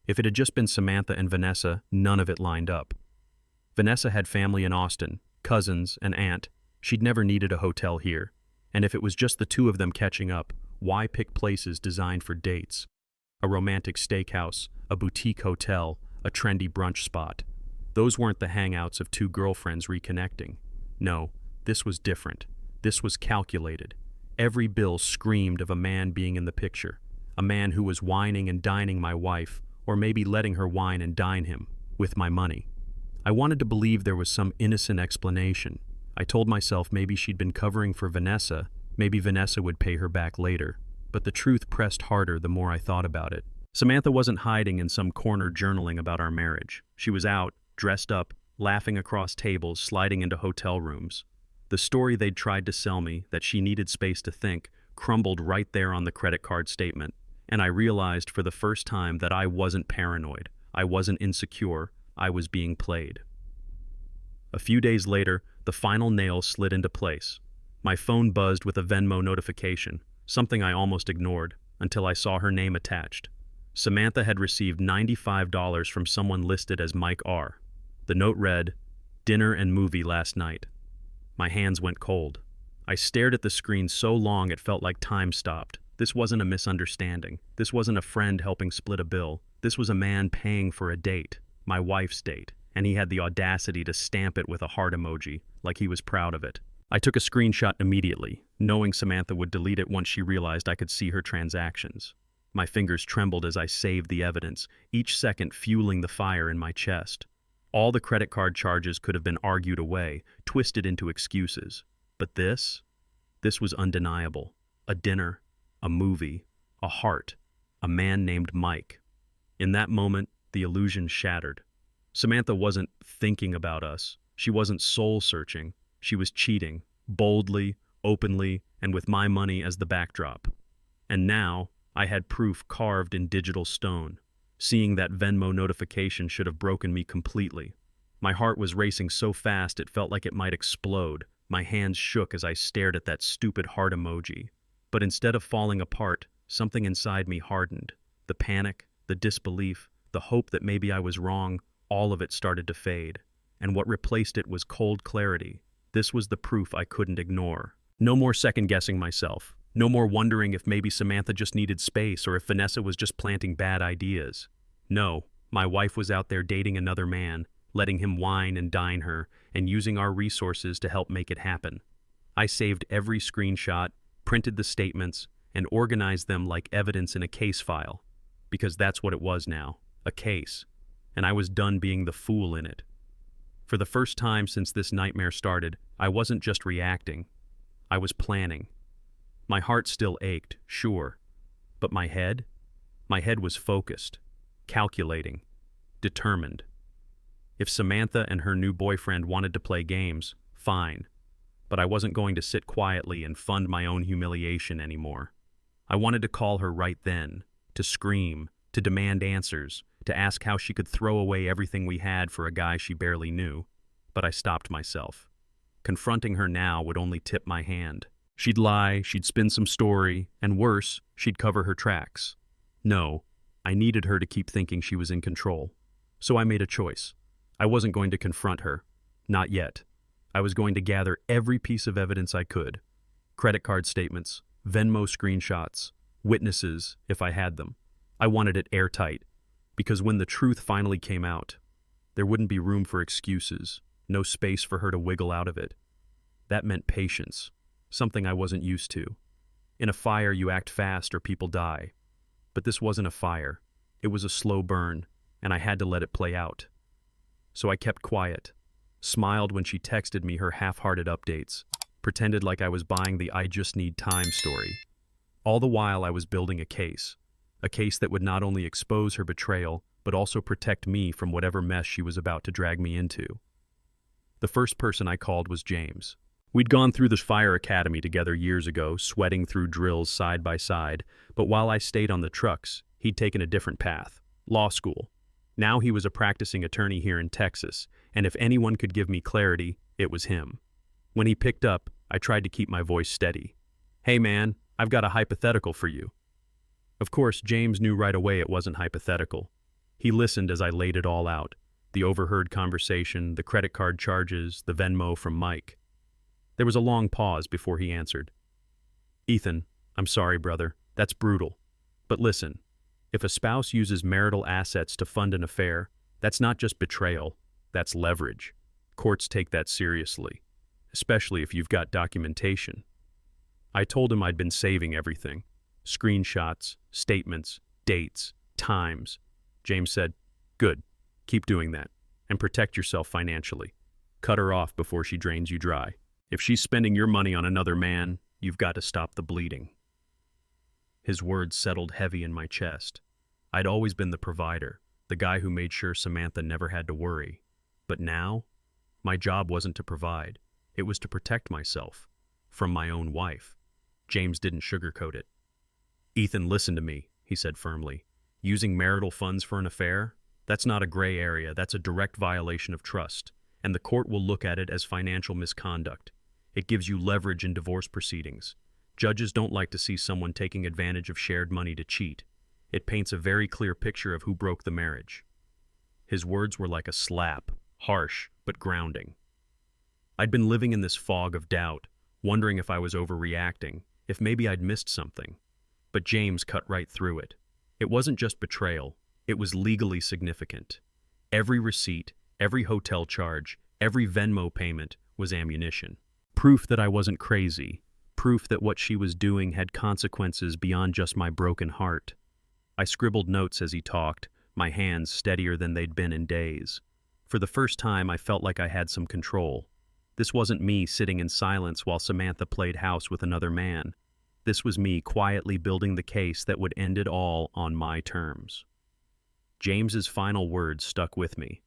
If it had just been Samantha and Vanessa, none of it lined up. Vanessa had family in Austin, cousins, an aunt. She'd never needed a hotel here. And if it was just the two of them catching up, why pick places designed for dates? A romantic steakhouse, a boutique hotel, a trendy brunch spot. Those weren't the hangouts of two girlfriends reconnecting. No, this was different. This was calculated. Every bill screamed of a man being in the picture, a man who was wining and dining my wife, or maybe letting her wine and dine him, with my money. I wanted to believe there was some innocent explanation. I told myself maybe she'd been covering for Vanessa, maybe Vanessa would pay her back later, but the truth pressed harder the more I thought about it. Samantha wasn't hiding in some corner journaling about our marriage. She was out, dressed up, laughing across tables, sliding into hotel rooms. The story they'd tried to sell me, that she needed space to think, crumbled right there on the credit card statement, and I realized for the first time that I wasn't paranoid, I wasn't insecure, I was being played. A few days later, the final nail slid into place. My phone buzzed with a Venmo notification, something I almost ignored, until I saw her name attached. Samantha had received $95 from someone listed as Mike R. The note read, "Dinner and movie last night." My hands went cold. I stared at the screen so long it felt like time stopped. This wasn't a misunderstanding. This wasn't a friend helping split a bill. This was a man paying for a date, my wife's date, and he had the audacity to stamp it with a heart emoji, like he was proud of it. I took a screenshot immediately, knowing Samantha would delete it once she realized I could see her transactions. My fingers trembled as I saved the evidence, each second fueling the fire in my chest. All the credit card charges could have been argued away, twisted into excuses. But this was undeniable. A dinner, a movie, a heart, a man named Mike. In that moment, the illusion shattered. Samantha wasn't thinking about us. She wasn't soul-searching. She was cheating, boldly, openly, and with my money as the backdrop. And now, I had proof carved in digital stone. Seeing that Venmo notification should have broken me completely. My heart was racing so fast it felt like it might explode. My hands shook as I stared at that stupid heart emoji. But instead of falling apart, something inside me hardened. The panic, the disbelief, the hope that maybe I was wrong, all of it started to fade. And what replaced it was cold clarity. This was the proof I couldn't ignore. No more second-guessing myself. No more wondering if maybe Samantha just needed space or if Vanessa was just planting bad ideas. No, my wife was out there dating another man, letting him wine and dine her, and using our resources to help make it happen. I saved every screenshot, printed the statements, and organized them like evidence in a case file. Because that's what it was now, a case. And I was done being the fool in it. For the first time since this nightmare started, I wasn't just reacting. I was planning. My heart still ached, sure. But my head? My head was focused, calculating, determined. If Samantha and her new boyfriend wanted to play games, fine. But I wasn't going to sit quietly and fund my own humiliation anymore. I wanted to call her right then, to scream, to demand answers, to ask how she could throw away everything we had for a guy she barely knew. But I stopped myself. Confronting her now would only tip my hand. She'd lie, she'd spin some story, and worse, she'd cover her tracks. No, I needed her to keep thinking she was in control. So I made a choice. I wasn't going to confront her. Not yet. I was going to gather every piece of evidence I could. Credit card statements, Venmo screenshots, witnesses, if I had them. I wanted it airtight, because when the truth finally came out, there wouldn't be room for excuses, no space for her to wiggle out of it. That meant patience, something I wasn't used to. In a fire, you act fast or people die. But this wasn't a fire. It was a slow burn, and I had to let it play out. So I kept quiet, smiled when she texted me her half-hearted updates, pretended like I was buying the "I just need time" story. All the while I was building a case that would not only expose her betrayal, but also protect me from whatever mess she was about to drag me into. The first person I called was James. We'd gone through the fire academy together years ago, sweating through drills side by side, but while I stayed on the trucks, he'd taken a different path, law school. Now he was a practicing attorney here in Texas, and if anyone could give me clarity, it was him. When he picked up, I tried to keep my voice steady. "Hey man, I've got a hypothetical for you." Of course, James knew right away it wasn't hypothetical. He listened as I laid it all out, the overheard conversation, the credit card charges, the Venmo from Mike. There was a long pause before he answered. "Ethan, I'm sorry, brother. That's brutal. But listen, if a spouse uses marital assets to fund an affair, that's not just betrayal, that's leverage. Courts take that seriously, especially if you've got documentation." I told him I'd been saving everything. Screenshots, statements, dates, times. James said, "Good. Keep doing that. And protect yourself financially. Cut her off before she drains you dry. If she's spending your money on another man, you've got to stop the bleeding." His words settled heavy in my chest. I'd always been the provider, the guy who made sure Samantha never had to worry. But now, my job wasn't to provide. It was to protect myself. From my own wife. James didn't sugarcoat it. "Ethan, listen to me," he said firmly. "Using marital funds for an affair? That's not a gray area, that's a direct violation of trust, and the court will look at it as financial misconduct. It gives you leverage in divorce proceedings. Judges don't like to see someone taking advantage of shared money to cheat. It paints a very clear picture of who broke the marriage." His words were like a slap, harsh but grounding. I'd been living in this fog of doubt, wondering if I was overreacting, if maybe I'd missed something. But James cut right through it. It wasn't just betrayal, it was legally significant. Every receipt, every hotel charge, every Venmo payment was ammunition. Proof that I wasn't crazy. Proof that what she was doing had consequences beyond just my broken heart. I scribbled notes as he talked, my hands steadier than they'd been in days. For the first time, I felt like I had some control. This wasn't me sitting in silence while Samantha played house with another man. This was me quietly building the case that would end it all on my terms. James's final words stuck with me.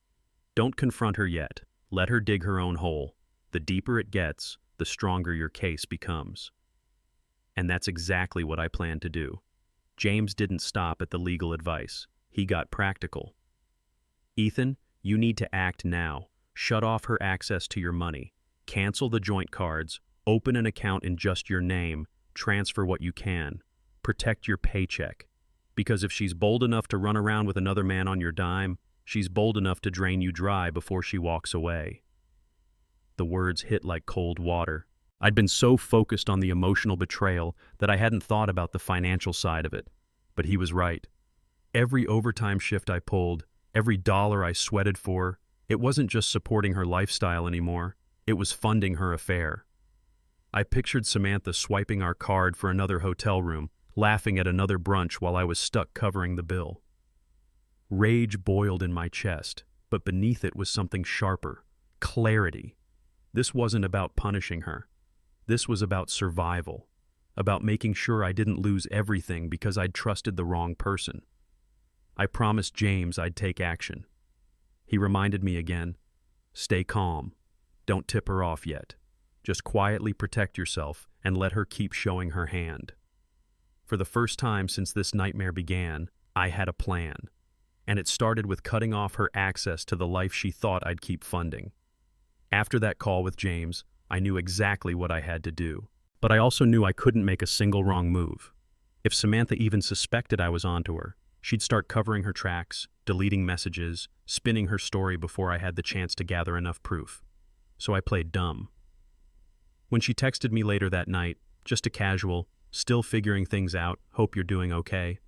"Don't confront her yet. Let her dig her own hole. The deeper it gets, the stronger your case becomes." And that's exactly what I planned to do. James didn't stop at the legal advice. He got practical. "Ethan, you need to act now. Shut off her access to your money. Cancel the joint cards. Open an account in just your name. Transfer what you can. Protect your paycheck. Because if she's bold enough to run around with another man on your dime, she's bold enough to drain you dry before she walks away." The words hit like cold water. I'd been so focused on the emotional betrayal that I hadn't thought about the financial side of it. But he was right. Every overtime shift I pulled, every dollar I sweated for, it wasn't just supporting her lifestyle anymore. It was funding her affair. I pictured Samantha swiping our card for another hotel room, laughing at another brunch while I was stuck covering the bill. Rage boiled in my chest, but beneath it was something sharper, clarity. This wasn't about punishing her. This was about survival, about making sure I didn't lose everything because I'd trusted the wrong person. I promised James I'd take action. He reminded me again, "Stay calm. Don't tip her off yet. Just quietly protect yourself and let her keep showing her hand." For the first time since this nightmare began, I had a plan. And it started with cutting off her access to the life she thought I'd keep funding. After that call with James, I knew exactly what I had to do. But I also knew I couldn't make a single wrong move. If Samantha even suspected I was onto her, she'd start covering her tracks, deleting messages, spinning her story before I had the chance to gather enough proof. So I played dumb. When she texted me later that night, just a casual, "Still figuring things out, hope you're doing okay,"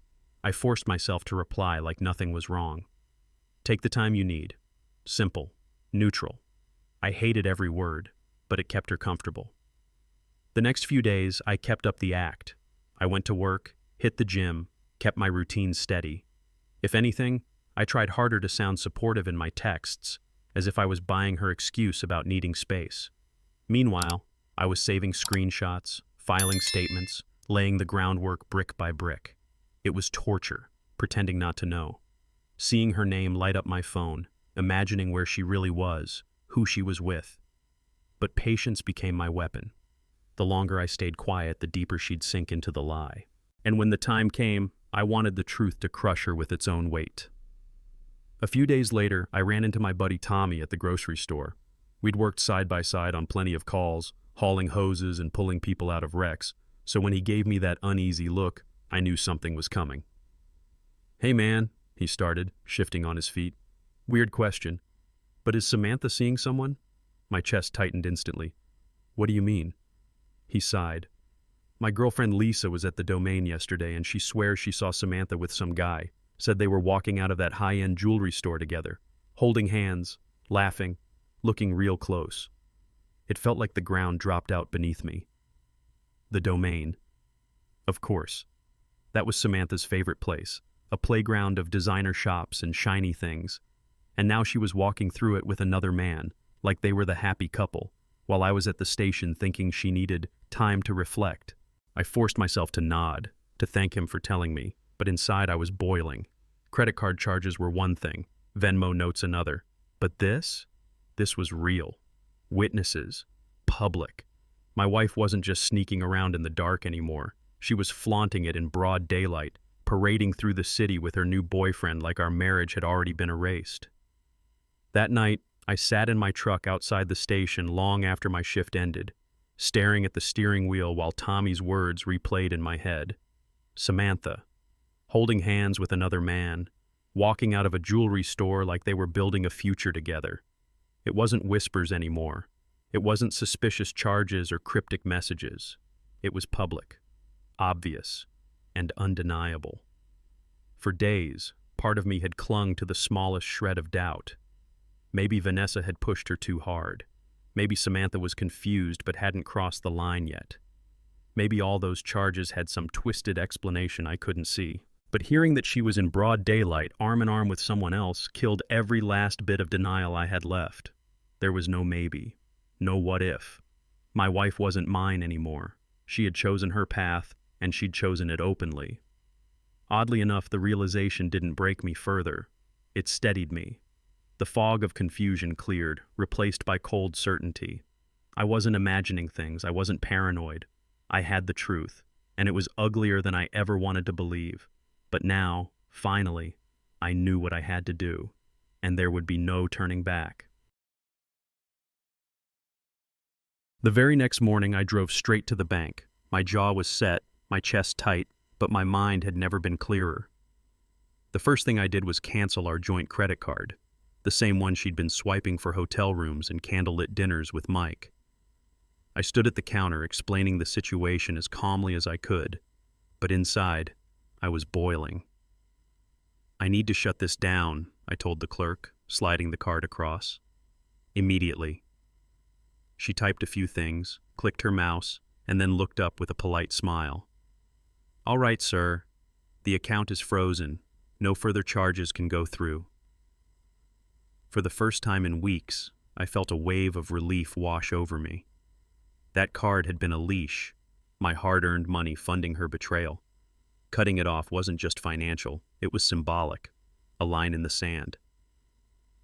I forced myself to reply like nothing was wrong. "Take the time you need." Simple, neutral. I hated every word, but it kept her comfortable. The next few days, I kept up the act. I went to work, hit the gym, kept my routine steady. If anything, I tried harder to sound supportive in my texts, as if I was buying her excuse about needing space. Meanwhile, I was saving screenshots, filing statements, laying the groundwork brick by brick. It was torture, pretending not to know. Seeing her name light up my phone, imagining where she really was, who she was with. But patience became my weapon. The longer I stayed quiet, the deeper she'd sink into the lie. And when the time came, I wanted the truth to crush her with its own weight. A few days later, I ran into my buddy Tommy at the grocery store. We'd worked side by side on plenty of calls, hauling hoses and pulling people out of wrecks, so when he gave me that uneasy look, I knew something was coming. "Hey man," he started, shifting on his feet. "Weird question, but is Samantha seeing someone?" My chest tightened instantly. "What do you mean?" He sighed. "My girlfriend Lisa was at the Domain yesterday and she swears she saw Samantha with some guy. Said they were walking out of that high-end jewelry store together, holding hands, laughing, looking real close." It felt like the ground dropped out beneath me. The Domain. Of course. That was Samantha's favorite place, a playground of designer shops and shiny things. And now she was walking through it with another man, like they were the happy couple, while I was at the station thinking she needed time to reflect. I forced myself to nod, to thank him for telling me, but inside I was boiling. Credit card charges were one thing, Venmo notes another. But this was real. Witnesses. Public. My wife wasn't just sneaking around in the dark anymore. She was flaunting it in broad daylight, parading through the city with her new boyfriend like our marriage had already been erased. That night, I sat in my truck outside the station long after my shift ended, staring at the steering wheel while Tommy's words replayed in my head. Samantha. Holding hands with another man, walking out of a jewelry store like they were building a future together. It wasn't whispers anymore. It wasn't suspicious charges or cryptic messages. It was public, obvious, and undeniable. For days, part of me had clung to the smallest shred of doubt. Maybe Vanessa had pushed her too hard. Maybe Samantha was confused but hadn't crossed the line yet. Maybe all those charges had some twisted explanation I couldn't see. But hearing that she was in broad daylight, arm in arm with someone else, killed every last bit of denial I had left. There was no maybe, no what if. My wife wasn't mine anymore. She had chosen her path, and she'd chosen it openly. Oddly enough, the realization didn't break me further. It steadied me. The fog of confusion cleared, replaced by cold certainty. I wasn't imagining things. I wasn't paranoid. I had the truth, and it was uglier than I ever wanted to believe. But now, finally, I knew what I had to do, and there would be no turning back. The very next morning, I drove straight to the bank. My jaw was set, my chest tight, but my mind had never been clearer. The first thing I did was cancel our joint credit card, the same one she'd been swiping for hotel rooms and candlelit dinners with Mike. I stood at the counter explaining the situation as calmly as I could, but inside, I was boiling. "I need to shut this down," I told the clerk, sliding the card across. "Immediately." She typed a few things, clicked her mouse, and then looked up with a polite smile. "All right, sir. The account is frozen. No further charges can go through." For the first time in weeks, I felt a wave of relief wash over me. That card had been a leash, my hard-earned money funding her betrayal. Cutting it off wasn't just financial, it was symbolic, a line in the sand.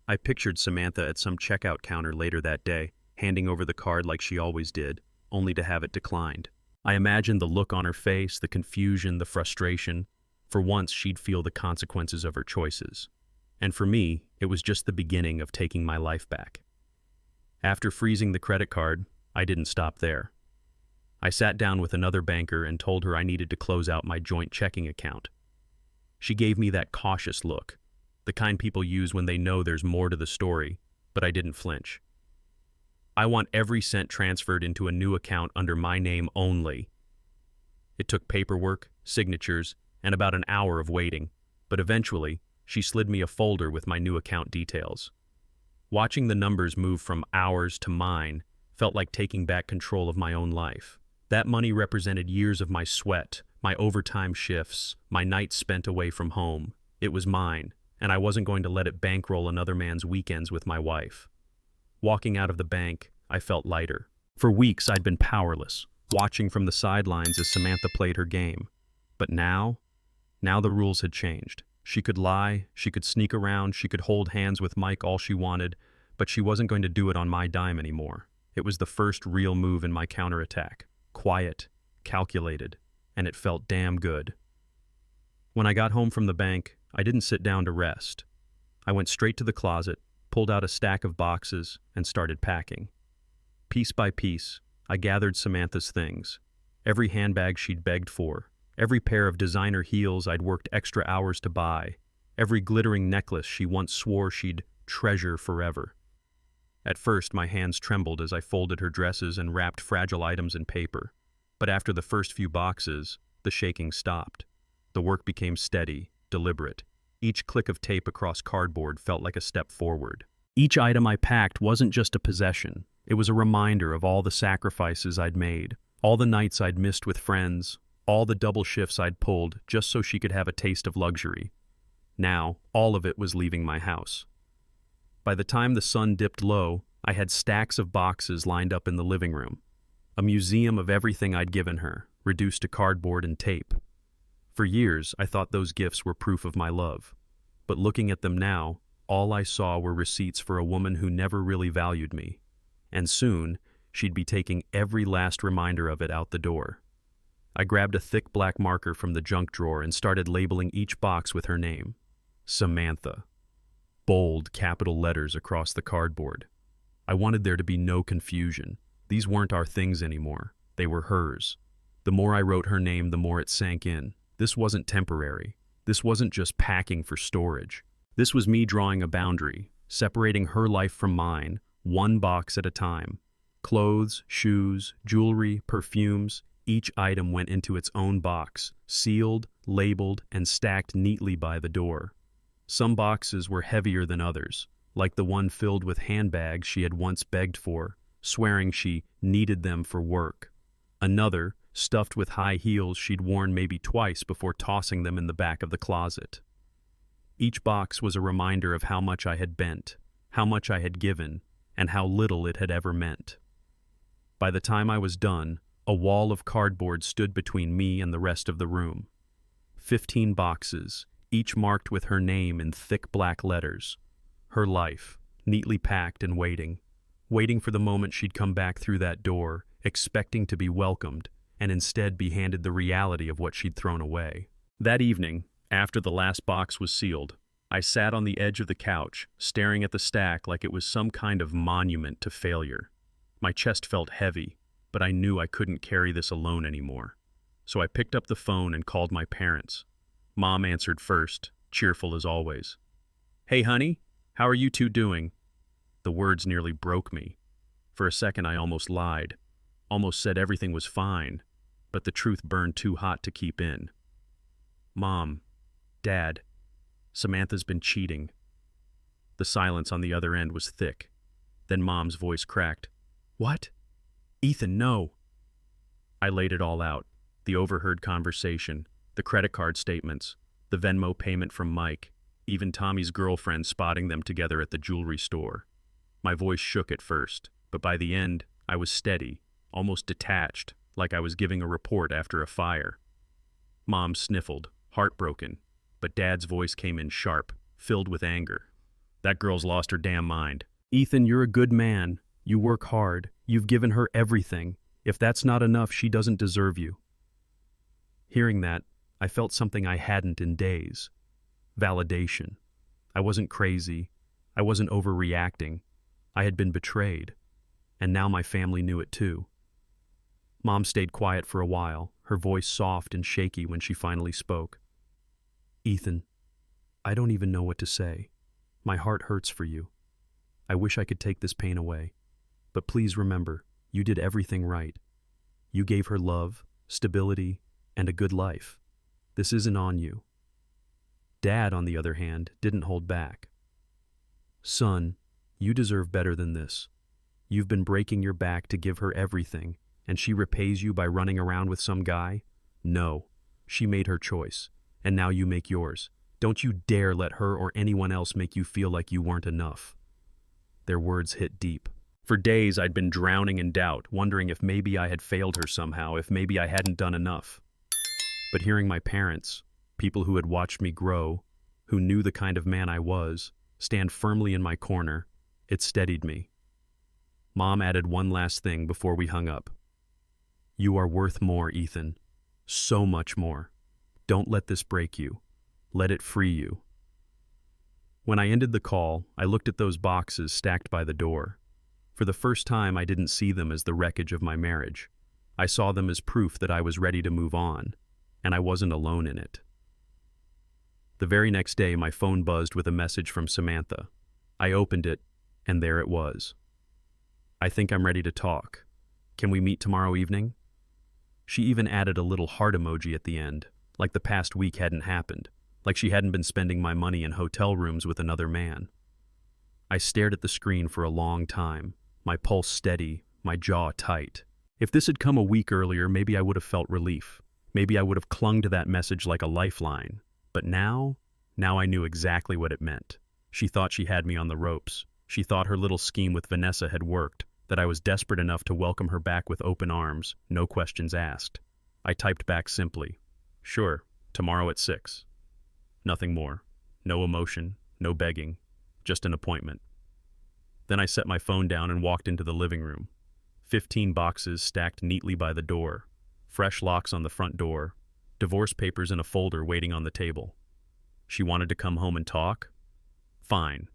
I pictured Samantha at some checkout counter later that day, handing over the card like she always did, only to have it declined. I imagined the look on her face, the confusion, the frustration. For once, she'd feel the consequences of her choices. And for me, it was just the beginning of taking my life back. After freezing the credit card, I didn't stop there. I sat down with another banker and told her I needed to close out my joint checking account. She gave me that cautious look, the kind people use when they know there's more to the story, but I didn't flinch. "I want every cent transferred into a new account under my name only." It took paperwork, signatures, and about an hour of waiting, but eventually, she slid me a folder with my new account details. Watching the numbers move from ours to mine felt like taking back control of my own life. That money represented years of my sweat, My overtime shifts, my nights spent away from home. It was mine, and I wasn't going to let it bankroll another man's weekends with my wife. Walking out of the bank, I felt lighter. For weeks, I'd been powerless, watching from the sidelines as Samantha played her game. But now the rules had changed. She could lie, she could sneak around, she could hold hands with Mike all she wanted, but she wasn't going to do it on my dime anymore. It was the first real move in my counterattack. Quiet, calculated, and it felt damn good. When I got home from the bank, I didn't sit down to rest. I went straight to the closet, pulled out a stack of boxes, and started packing. Piece by piece, I gathered Samantha's things. Every handbag she'd begged for, every pair of designer heels I'd worked extra hours to buy, every glittering necklace she once swore she'd treasure forever. At first, my hands trembled as I folded her dresses and wrapped fragile items in paper. But after the first few boxes, the shaking stopped. The work became steady, deliberate. Each click of tape across cardboard felt like a step forward. Each item I packed wasn't just a possession. It was a reminder of all the sacrifices I'd made, all the nights I'd missed with friends, all the double shifts I'd pulled just so she could have a taste of luxury. Now, all of it was leaving my house. By the time the sun dipped low, I had stacks of boxes lined up in the living room. A museum of everything I'd given her, reduced to cardboard and tape. For years, I thought those gifts were proof of my love. But looking at them now, all I saw were receipts for a woman who never really valued me. And soon, she'd be taking every last reminder of it out the door. I grabbed a thick black marker from the junk drawer and started labeling each box with her name. Samantha. Bold, capital letters across the cardboard. I wanted there to be no confusion. These weren't our things anymore. They were hers. The more I wrote her name, the more it sank in. This wasn't temporary. This wasn't just packing for storage. This was me drawing a boundary, separating her life from mine, one box at a time. Clothes, shoes, jewelry, perfumes, each item went into its own box, sealed, labeled, and stacked neatly by the door. Some boxes were heavier than others, like the one filled with handbags she had once begged for, swearing she needed them for work. Another, stuffed with high heels she'd worn maybe twice before tossing them in the back of the closet. Each box was a reminder of how much I had bent, how much I had given, and how little it had ever meant. By the time I was done, a wall of cardboard stood between me and the rest of the room. 15 boxes, each marked with her name in thick black letters. Her life, neatly packed and waiting for the moment she'd come back through that door, expecting to be welcomed, and instead be handed the reality of what she'd thrown away. That evening, after the last box was sealed, I sat on the edge of the couch, staring at the stack like it was some kind of monument to failure. My chest felt heavy, but I knew I couldn't carry this alone anymore. So I picked up the phone and called my parents. Mom answered first, cheerful as always. "Hey, honey, how are you two doing?" The words nearly broke me. For a second, I almost lied, almost said everything was fine, but the truth burned too hot to keep in. "Mom, Dad, Samantha's been cheating." The silence on the other end was thick. Then Mom's voice cracked. "What? Ethan, no." I laid it all out, the overheard conversation, the credit card statements, the Venmo payment from Mike, even Tommy's girlfriend spotting them together at the jewelry store. My voice shook at first, but by the end, I was steady, almost detached, like I was giving a report after a fire. Mom sniffled, heartbroken, but Dad's voice came in sharp, filled with anger. "That girl's lost her damn mind." "Ethan, you're a good man. You work hard. You've given her everything. If that's not enough, she doesn't deserve you." Hearing that, I felt something I hadn't in days. Validation. I wasn't crazy. I wasn't overreacting. I had been betrayed. And now my family knew it too. Mom stayed quiet for a while, her voice soft and shaky when she finally spoke. "Ethan, I don't even know what to say. My heart hurts for you. I wish I could take this pain away. But please remember, you did everything right. You gave her love, stability, and a good life. This isn't on you." Dad, on the other hand, didn't hold back. "Son, you deserve better than this. You've been breaking your back to give her everything, and she repays you by running around with some guy? No. She made her choice, and now you make yours. Don't you dare let her or anyone else make you feel like you weren't enough." Their words hit deep. For days, I'd been drowning in doubt, wondering if maybe I had failed her somehow, if maybe I hadn't done enough. But hearing my parents, people who had watched me grow, who knew the kind of man I was, stand firmly in my corner, it steadied me. Mom added one last thing before we hung up. "You are worth more, Ethan. So much more. Don't let this break you. Let it free you." When I ended the call, I looked at those boxes stacked by the door. For the first time, I didn't see them as the wreckage of my marriage. I saw them as proof that I was ready to move on, and I wasn't alone in it. The very next day, my phone buzzed with a message from Samantha. I opened it, and there it was. "I think I'm ready to talk. Can we meet tomorrow evening?" She even added a little heart emoji at the end, like the past week hadn't happened, like she hadn't been spending my money in hotel rooms with another man. I stared at the screen for a long time, my pulse steady, my jaw tight. If this had come a week earlier, maybe I would have felt relief. Maybe I would have clung to that message like a lifeline. But now I knew exactly what it meant. She thought she had me on the ropes. She thought her little scheme with Vanessa had worked, that I was desperate enough to welcome her back with open arms, no questions asked. I typed back simply, "Sure, tomorrow at 6. Nothing more. No emotion, no begging, just an appointment. Then I set my phone down and walked into the living room. 15 boxes stacked neatly by the door, fresh locks on the front door, divorce papers in a folder waiting on the table. She wanted to come home and talk? Fine.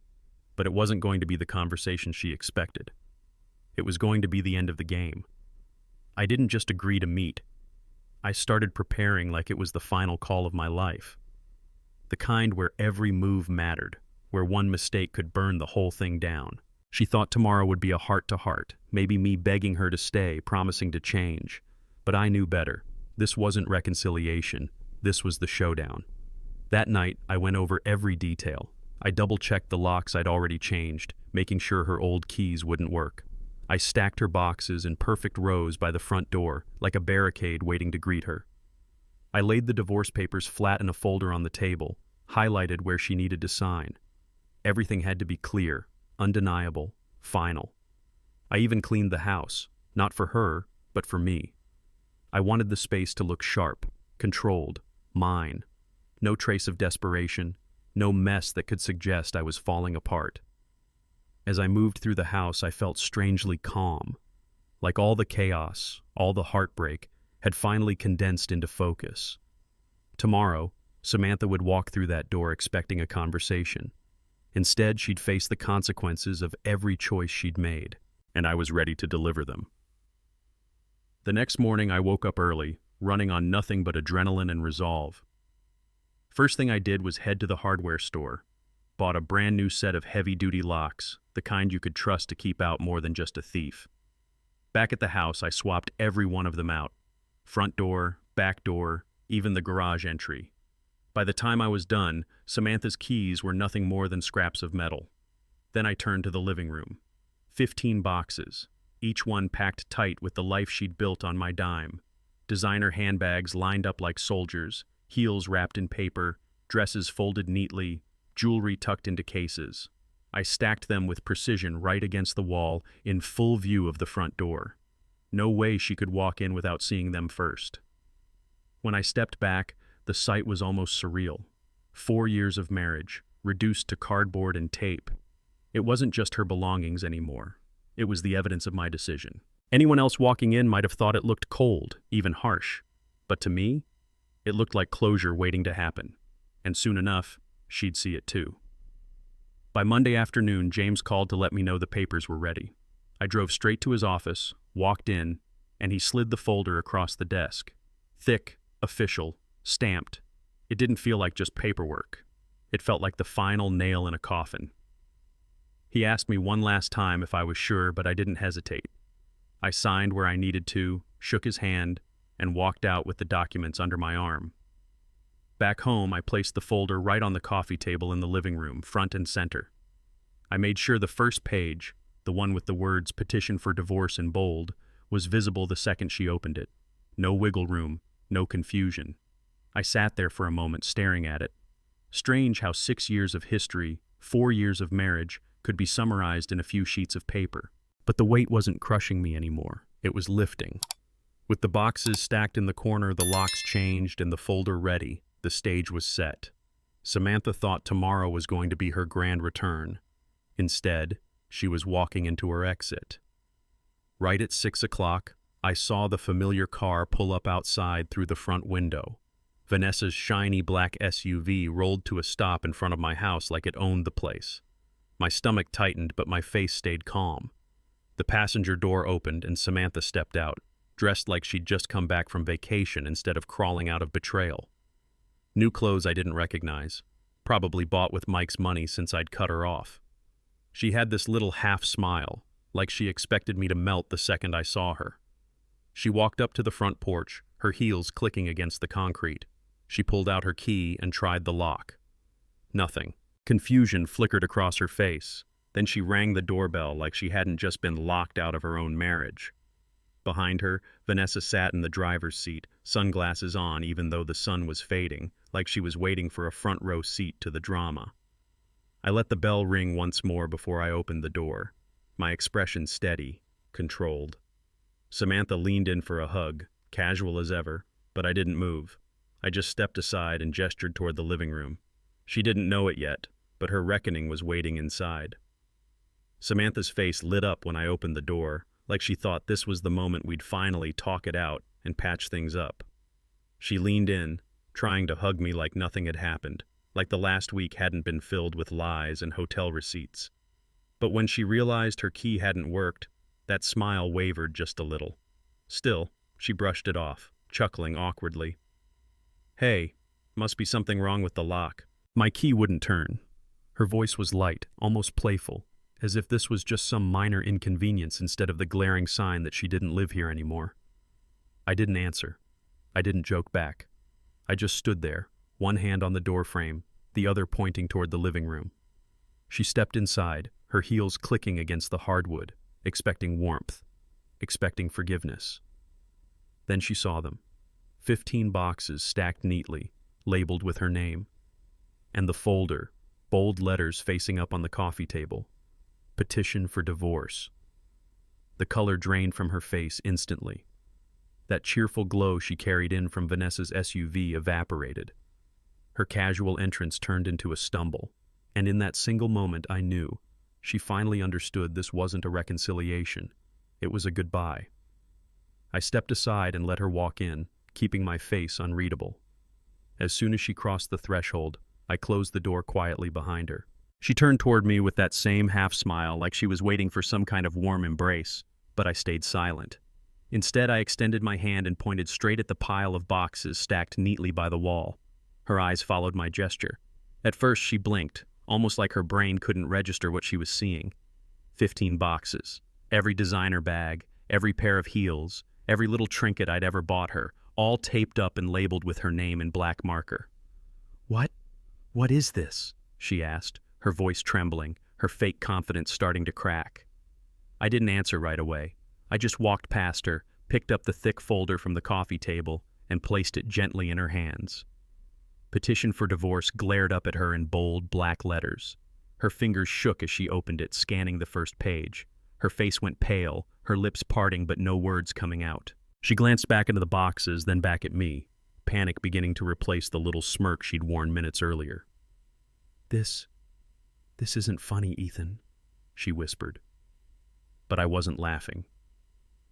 But it wasn't going to be the conversation she expected. It was going to be the end of the game. I didn't just agree to meet. I started preparing like it was the final call of my life. The kind where every move mattered, where one mistake could burn the whole thing down. She thought tomorrow would be a heart-to-heart, maybe me begging her to stay, promising to change. But I knew better. This wasn't reconciliation. This was the showdown. That night, I went over every detail. I double-checked the locks I'd already changed, making sure her old keys wouldn't work. I stacked her boxes in perfect rows by the front door, like a barricade waiting to greet her. I laid the divorce papers flat in a folder on the table, highlighted where she needed to sign. Everything had to be clear, undeniable, final. I even cleaned the house, not for her, but for me. I wanted the space to look sharp, controlled, mine. No trace of desperation, no mess that could suggest I was falling apart. As I moved through the house, I felt strangely calm, like all the chaos, all the heartbreak, had finally condensed into focus. Tomorrow, Samantha would walk through that door expecting a conversation. Instead, she'd face the consequences of every choice she'd made, and I was ready to deliver them. The next morning, I woke up early, running on nothing but adrenaline and resolve. First thing I did was head to the hardware store, bought a brand new set of heavy-duty locks, the kind you could trust to keep out more than just a thief. Back at the house, I swapped every one of them out. Front door, back door, even the garage entry. By the time I was done, Samantha's keys were nothing more than scraps of metal. Then I turned to the living room. 15 boxes, each one packed tight with the life she'd built on my dime. Designer handbags lined up like soldiers, heels wrapped in paper, dresses folded neatly, jewelry tucked into cases. I stacked them with precision right against the wall in full view of the front door. No way she could walk in without seeing them first. When I stepped back, the sight was almost surreal. 4 years of marriage, reduced to cardboard and tape. It wasn't just her belongings anymore. It was the evidence of my decision. Anyone else walking in might have thought it looked cold, even harsh. But to me, it looked like closure waiting to happen. And soon enough, she'd see it too. By Monday afternoon, James called to let me know the papers were ready. I drove straight to his office, walked in, and he slid the folder across the desk. Thick, official, stamped. It didn't feel like just paperwork. It felt like the final nail in a coffin. He asked me one last time if I was sure, but I didn't hesitate. I signed where I needed to, shook his hand, and walked out with the documents under my arm. Back home, I placed the folder right on the coffee table in the living room, front and center. I made sure the first page, the one with the words "Petition for Divorce" in bold, was visible the second she opened it. No wiggle room, no confusion. I sat there for a moment staring at it. Strange how 6 years of history, 4 years of marriage, could be summarized in a few sheets of paper. But the weight wasn't crushing me anymore. It was lifting. With the boxes stacked in the corner, the locks changed, and the folder ready, the stage was set. Samantha thought tomorrow was going to be her grand return. Instead, she was walking into her exit. Right at 6 o'clock, I saw the familiar car pull up outside through the front window. Vanessa's shiny black SUV rolled to a stop in front of my house like it owned the place. My stomach tightened, but my face stayed calm. The passenger door opened and Samantha stepped out, dressed like she'd just come back from vacation instead of crawling out of betrayal. New clothes I didn't recognize, probably bought with Mike's money since I'd cut her off. She had this little half smile, like she expected me to melt the second I saw her. She walked up to the front porch, her heels clicking against the concrete. She pulled out her key and tried the lock. Nothing. Confusion flickered across her face. Then she rang the doorbell like she hadn't just been locked out of her own marriage. Behind her, Vanessa sat in the driver's seat, sunglasses on even though the sun was fading, like she was waiting for a front row seat to the drama. I let the bell ring once more before I opened the door, my expression steady, controlled. Samantha leaned in for a hug, casual as ever, but I didn't move. I just stepped aside and gestured toward the living room. She didn't know it yet, but her reckoning was waiting inside. Samantha's face lit up when I opened the door, like she thought this was the moment we'd finally talk it out and patch things up. She leaned in, trying to hug me like nothing had happened, like the last week hadn't been filled with lies and hotel receipts. But when she realized her key hadn't worked, that smile wavered just a little. Still, she brushed it off, chuckling awkwardly. "Hey, must be something wrong with the lock." My key wouldn't turn. Her voice was light, almost playful, as if this was just some minor inconvenience instead of the glaring sign that she didn't live here anymore. I didn't answer. I didn't joke back. I just stood there, one hand on the doorframe, the other pointing toward the living room. She stepped inside, her heels clicking against the hardwood, expecting warmth, expecting forgiveness. Then she saw them. 15 boxes stacked neatly, labeled with her name. And the folder, bold letters facing up on the coffee table. Petition for divorce. The color drained from her face instantly. That cheerful glow she carried in from Vanessa's SUV evaporated. Her casual entrance turned into a stumble, and in that single moment I knew she finally understood this wasn't a reconciliation. It was a goodbye. I stepped aside and let her walk in, keeping my face unreadable. As soon as she crossed the threshold, I closed the door quietly behind her. She turned toward me with that same half-smile, like she was waiting for some kind of warm embrace, but I stayed silent. Instead, I extended my hand and pointed straight at the pile of boxes stacked neatly by the wall. Her eyes followed my gesture. At first, she blinked, almost like her brain couldn't register what she was seeing. 15 boxes. Every designer bag, every pair of heels, every little trinket I'd ever bought her, all taped up and labeled with her name in black marker. What is this?" she asked, her voice trembling, her fake confidence starting to crack. I didn't answer right away. I just walked past her, picked up the thick folder from the coffee table, and placed it gently in her hands. Petition for divorce glared up at her in bold, black letters. Her fingers shook as she opened it, scanning the first page. Her face went pale, her lips parting but no words coming out. She glanced back into the boxes, then back at me, panic beginning to replace the little smirk she'd worn minutes earlier. This isn't funny, Ethan," she whispered. But I wasn't laughing.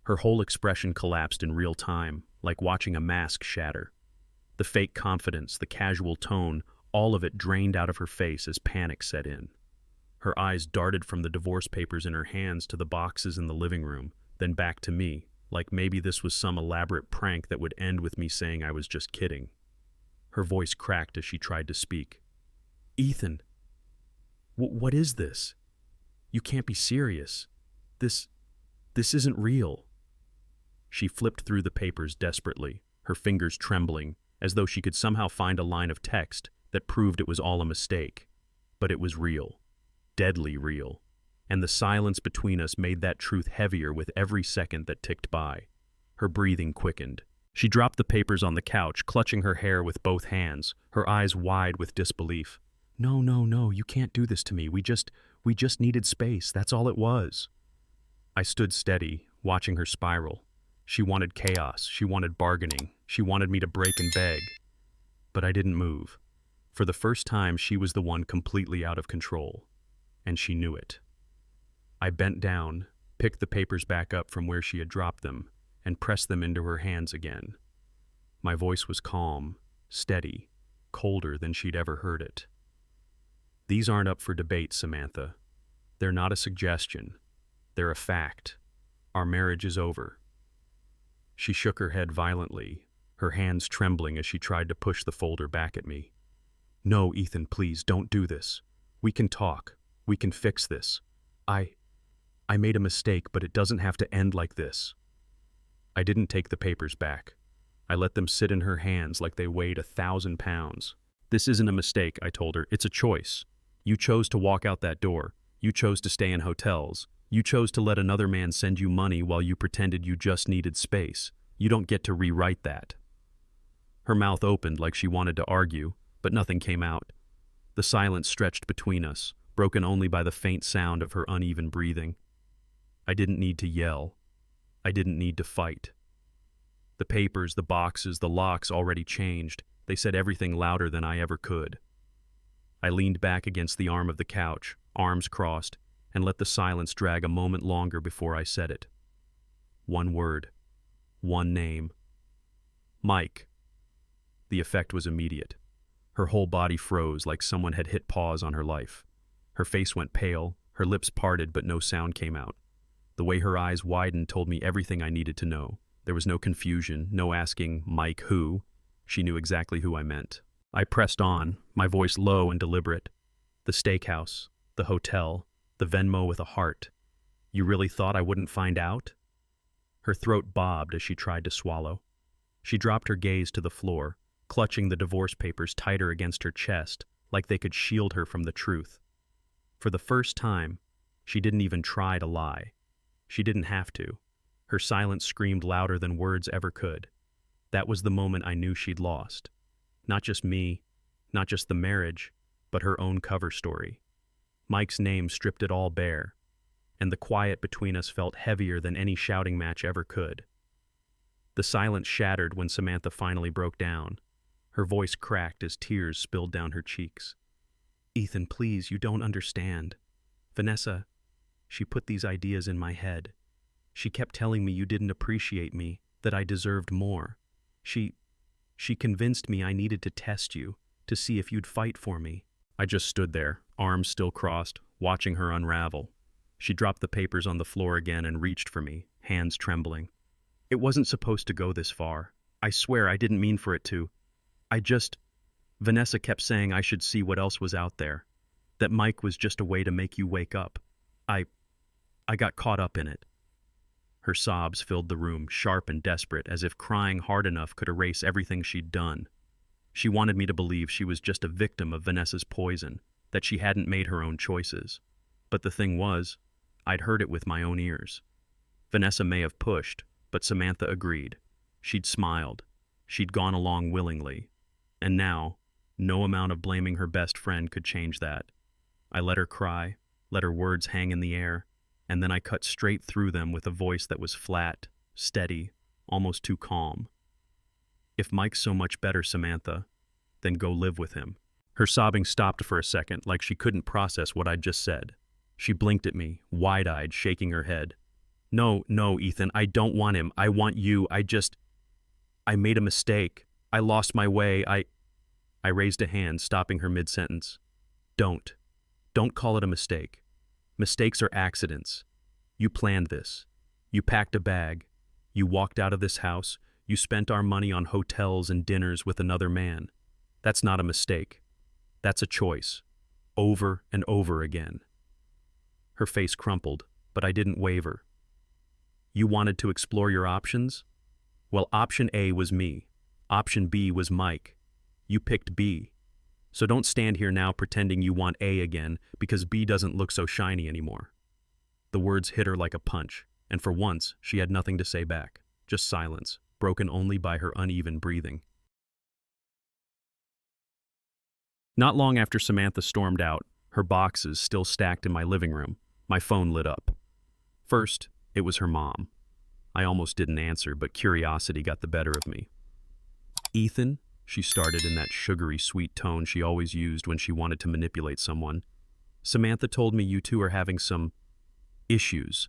Her whole expression collapsed in real time, like watching a mask shatter. The fake confidence, the casual tone, all of it drained out of her face as panic set in. Her eyes darted from the divorce papers in her hands to the boxes in the living room, then back to me, like maybe this was some elaborate prank that would end with me saying I was just kidding. Her voice cracked as she tried to speak. "Ethan, what is this? You can't be serious. This isn't real." She flipped through the papers desperately, her fingers trembling, as though she could somehow find a line of text that proved it was all a mistake. But it was real. Deadly real. And the silence between us made that truth heavier with every second that ticked by. Her breathing quickened. She dropped the papers on the couch, clutching her hair with both hands, her eyes wide with disbelief. No, no, no, you can't do this to me. We just needed space. That's all it was. I stood steady, watching her spiral. She wanted chaos. She wanted bargaining. She wanted me to break and beg. But I didn't move. For the first time, she was the one completely out of control. And she knew it. I bent down, picked the papers back up from where she had dropped them, and pressed them into her hands again. My voice was calm, steady, colder than she'd ever heard it. These aren't up for debate, Samantha. They're not a suggestion. They're a fact. Our marriage is over. She shook her head violently, her hands trembling as she tried to push the folder back at me. No, Ethan, please, don't do this. We can talk. We can fix this. I made a mistake, but it doesn't have to end like this. I didn't take the papers back. I let them sit in her hands like they weighed 1,000 pounds. This isn't a mistake, I told her. It's a choice. You chose to walk out that door. You chose to stay in hotels. You chose to let another man send you money while you pretended you just needed space. You don't get to rewrite that. Her mouth opened like she wanted to argue, but nothing came out. The silence stretched between us, broken only by the faint sound of her uneven breathing. I didn't need to yell. I didn't need to fight. The papers, the boxes, the locks already changed. They said everything louder than I ever could. I leaned back against the arm of the couch, arms crossed, and let the silence drag a moment longer before I said it. One word. One name. Mike. The effect was immediate. Her whole body froze like someone had hit pause on her life. Her face went pale, her lips parted, but no sound came out. The way her eyes widened told me everything I needed to know. There was no confusion, no asking, Mike who? She knew exactly who I meant. I pressed on, my voice low and deliberate. The steakhouse, the hotel, the Venmo with a heart. You really thought I wouldn't find out? Her throat bobbed as she tried to swallow. She dropped her gaze to the floor, clutching the divorce papers tighter against her chest, like they could shield her from the truth. For the first time, she didn't even try to lie. She didn't have to. Her silence screamed louder than words ever could. That was the moment I knew she'd lost. Not just me, not just the marriage, but her own cover story. Mike's name stripped it all bare, and the quiet between us felt heavier than any shouting match ever could. The silence shattered when Samantha finally broke down. Her voice cracked as tears spilled down her cheeks. Ethan, please, you don't understand. Vanessa, she put these ideas in my head. She kept telling me you didn't appreciate me, that I deserved more. She convinced me I needed to test you, to see if you'd fight for me. I just stood there, arms still crossed, watching her unravel. She dropped the papers on the floor again and reached for me, hands trembling. It wasn't supposed to go this far. I swear I didn't mean for it to. Vanessa kept saying I should see what else was out there, that Mike was just a way to make you wake up. I got caught up in it. Her sobs filled the room, sharp and desperate, as if crying hard enough could erase everything she'd done. She wanted me to believe she was just a victim of Vanessa's poison, that she hadn't made her own choices. But the thing was, I'd heard it with my own ears. Vanessa may have pushed, but Samantha agreed. She'd smiled. She'd gone along willingly. And now, no amount of blaming her best friend could change that. I let her cry, let her words hang in the air, and then I cut straight through them with a voice that was flat, steady, almost too calm. If Mike's so much better, Samantha, then go live with him. Her sobbing stopped for a second, like she couldn't process what I'd just said. She blinked at me, wide-eyed, shaking her head. No, Ethan, I don't want him. I want you. I made a mistake. I lost my way. I raised a hand, stopping her mid-sentence. Don't call it a mistake. Mistakes are accidents. You planned this. You packed a bag. You walked out of this house. You spent our money on hotels and dinners with another man. That's not a mistake. That's a choice. Over and over again. Her face crumpled, but I didn't waver. You wanted to explore your options? Well, option A was me. Option B was Mike. You picked B. So don't stand here now pretending you want A again because B doesn't look so shiny anymore. The words hit her like a punch, and for once, she had nothing to say back, just silence, broken only by her uneven breathing. Not long after Samantha stormed out, her boxes still stacked in my living room, my phone lit up. First, it was her mom. I almost didn't answer, but curiosity got the better of me. "Ethan," she started in that sugary, sweet tone she always used when she wanted to manipulate someone. "Samantha told me you two are having some issues.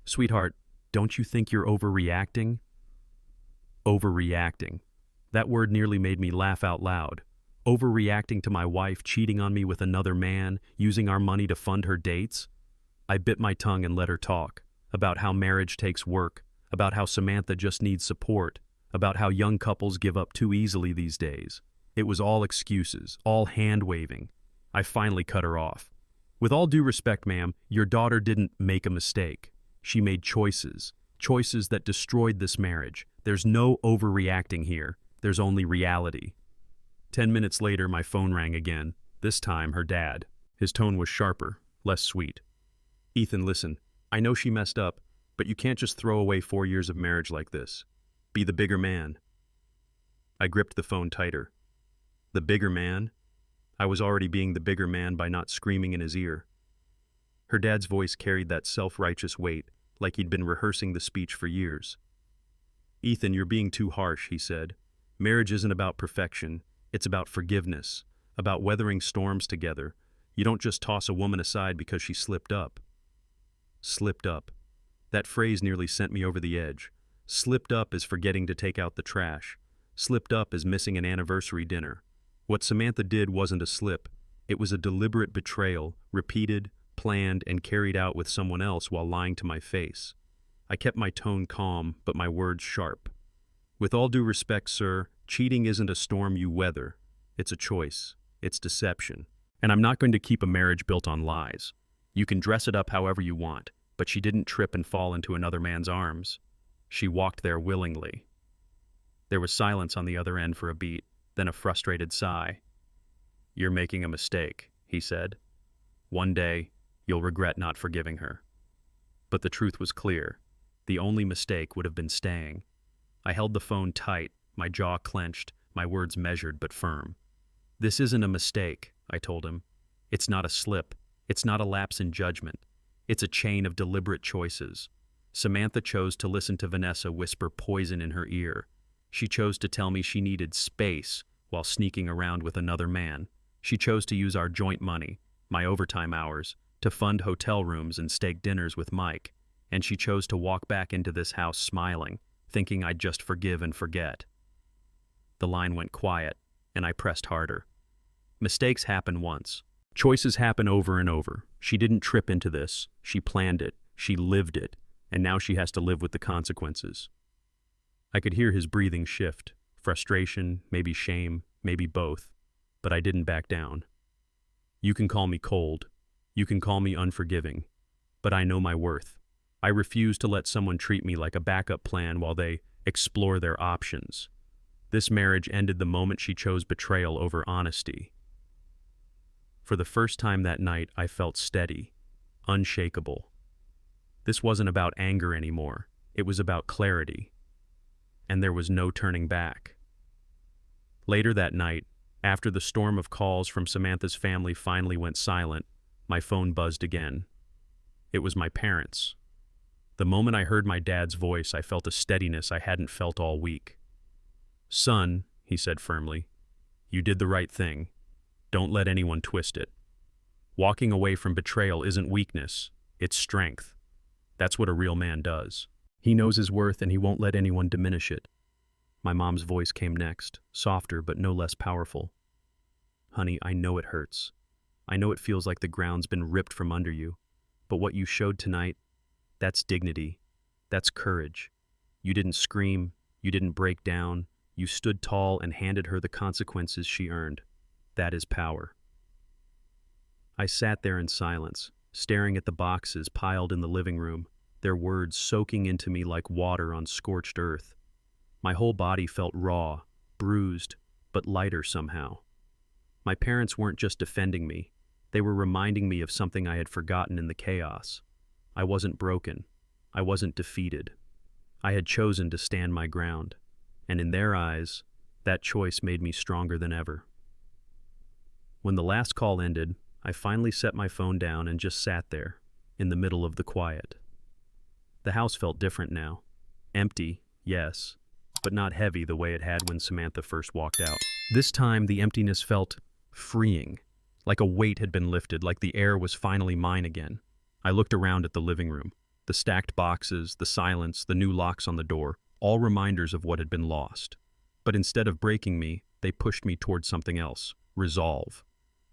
Sweetheart, don't you think you're overreacting?" Overreacting. That word nearly made me laugh out loud. Overreacting to my wife cheating on me with another man, using our money to fund her dates? I bit my tongue and let her talk, about how marriage takes work, about how Samantha just needs support, about how young couples give up too easily these days. It was all excuses, all hand-waving. I finally cut her off. "With all due respect, ma'am, your daughter didn't make a mistake. She made choices, choices that destroyed this marriage. There's no overreacting here. There's only reality." 10 minutes later, my phone rang again, this time her dad. His tone was sharper, less sweet. "Ethan, listen, I know she messed up, but you can't just throw away 4 years of marriage like this. Be the bigger man." I gripped the phone tighter. The bigger man? I was already being the bigger man by not screaming in his ear. Her dad's voice carried that self-righteous weight, like he'd been rehearsing the speech for years. "Ethan, you're being too harsh," he said. "Marriage isn't about perfection. It's about forgiveness, about weathering storms together. You don't just toss a woman aside because she slipped up." Slipped up. That phrase nearly sent me over the edge. Slipped up is forgetting to take out the trash. Slipped up is missing an anniversary dinner. What Samantha did wasn't a slip. It was a deliberate betrayal, repeated, planned, and carried out with someone else while lying to my face. I kept my tone calm, but my words sharp. "With all due respect, sir, cheating isn't a storm you weather. It's a choice. It's deception. And I'm not going to keep a marriage built on lies. You can dress it up however you want, but she didn't trip and fall into another man's arms. She walked there willingly." There was silence on the other end for a beat, then a frustrated sigh. "You're making a mistake," he said. "One day, you'll regret not forgiving her." But the truth was clear. The only mistake would have been staying. I held the phone tight, my jaw clenched, my words measured but firm. "This isn't a mistake," I told him. "It's not a slip. It's not a lapse in judgment. It's a chain of deliberate choices. Samantha chose to listen to Vanessa whisper poison in her ear. She chose to tell me she needed space while sneaking around with another man. She chose to use our joint money, my overtime hours, to fund hotel rooms and steak dinners with Mike. And she chose to walk back into this house smiling, thinking I'd just forgive and forget." The line went quiet, and I pressed harder. "Mistakes happen once. Choices happen over and over. She didn't trip into this. She planned it. She lived it. And now she has to live with the consequences." I could hear his breathing shift, frustration, maybe shame, maybe both, but I didn't back down. "You can call me cold. You can call me unforgiving. But I know my worth. I refuse to let someone treat me like a backup plan while they explore their options. This marriage ended the moment she chose betrayal over honesty." For the first time that night, I felt steady, unshakable. This wasn't about anger anymore. It was about clarity. And there was no turning back. Later that night, after the storm of calls from Samantha's family finally went silent, my phone buzzed again. It was my parents. The moment I heard my dad's voice, I felt a steadiness I hadn't felt all week. "Son," he said firmly, "you did the right thing. Don't let anyone twist it. Walking away from betrayal isn't weakness, it's strength. That's what a real man does. He knows his worth and he won't let anyone diminish it." My mom's voice came next, softer but no less powerful. "Honey, I know it hurts. I know it feels like the ground's been ripped from under you. But what you showed tonight, that's dignity. That's courage. You didn't scream. You didn't break down. You stood tall and handed her the consequences she earned. That is power." I sat there in silence, staring at the boxes piled in the living room, their words soaking into me like water on scorched earth. My whole body felt raw, bruised, but lighter somehow. My parents weren't just defending me. They were reminding me of something I had forgotten in the chaos. I wasn't broken. I wasn't defeated. I had chosen to stand my ground. and in their eyes, that choice made me stronger than ever. When the last call ended, I finally set my phone down and just sat there, in the middle of the quiet. The house felt different now. Empty, yes, but not heavy the way it had when Samantha first walked out. This time, the emptiness felt freeing, like a weight had been lifted, like the air was finally mine again. I looked around at the living room. The stacked boxes, the silence, the new locks on the door, all reminders of what had been lost. But instead of breaking me, they pushed me towards something else, resolve.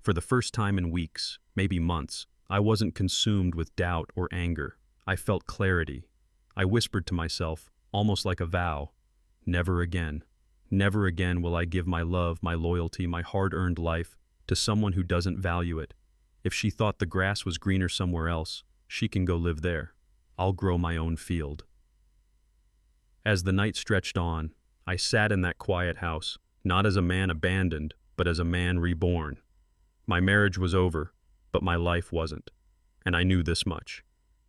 For the first time in weeks, maybe months, I wasn't consumed with doubt or anger. I felt clarity. I whispered to myself, almost like a vow, never again. Never again will I give my love, my loyalty, my hard-earned life to someone who doesn't value it. If she thought the grass was greener somewhere else, she can go live there. I'll grow my own field. As the night stretched on, I sat in that quiet house, not as a man abandoned, but as a man reborn. My marriage was over, but my life wasn't. And I knew this much.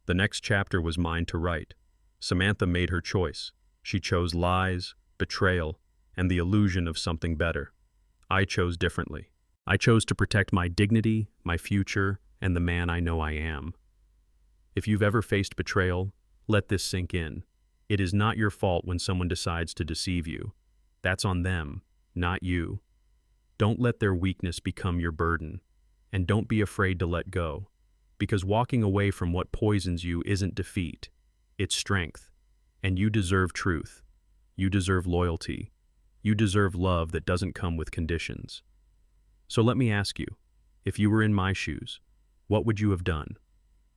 The next chapter was mine to write. Samantha made her choice. She chose lies, betrayal, and the illusion of something better. I chose differently. I chose to protect my dignity, my future, and the man I know I am. If you've ever faced betrayal, let this sink in. It is not your fault when someone decides to deceive you. That's on them, not you. Don't let their weakness become your burden, and don't be afraid to let go, because walking away from what poisons you isn't defeat, it's strength, and you deserve truth. You deserve loyalty. You deserve love that doesn't come with conditions. So let me ask you, if you were in my shoes, what would you have done?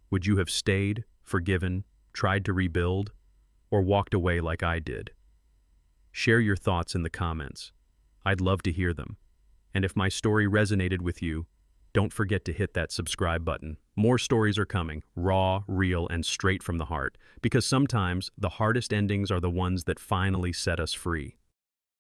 Would you have stayed, forgiven, tried to rebuild, or walked away like I did? Share your thoughts in the comments. I'd love to hear them. And if my story resonated with you, don't forget to hit that subscribe button. More stories are coming, raw, real, and straight from the heart, because sometimes the hardest endings are the ones that finally set us free.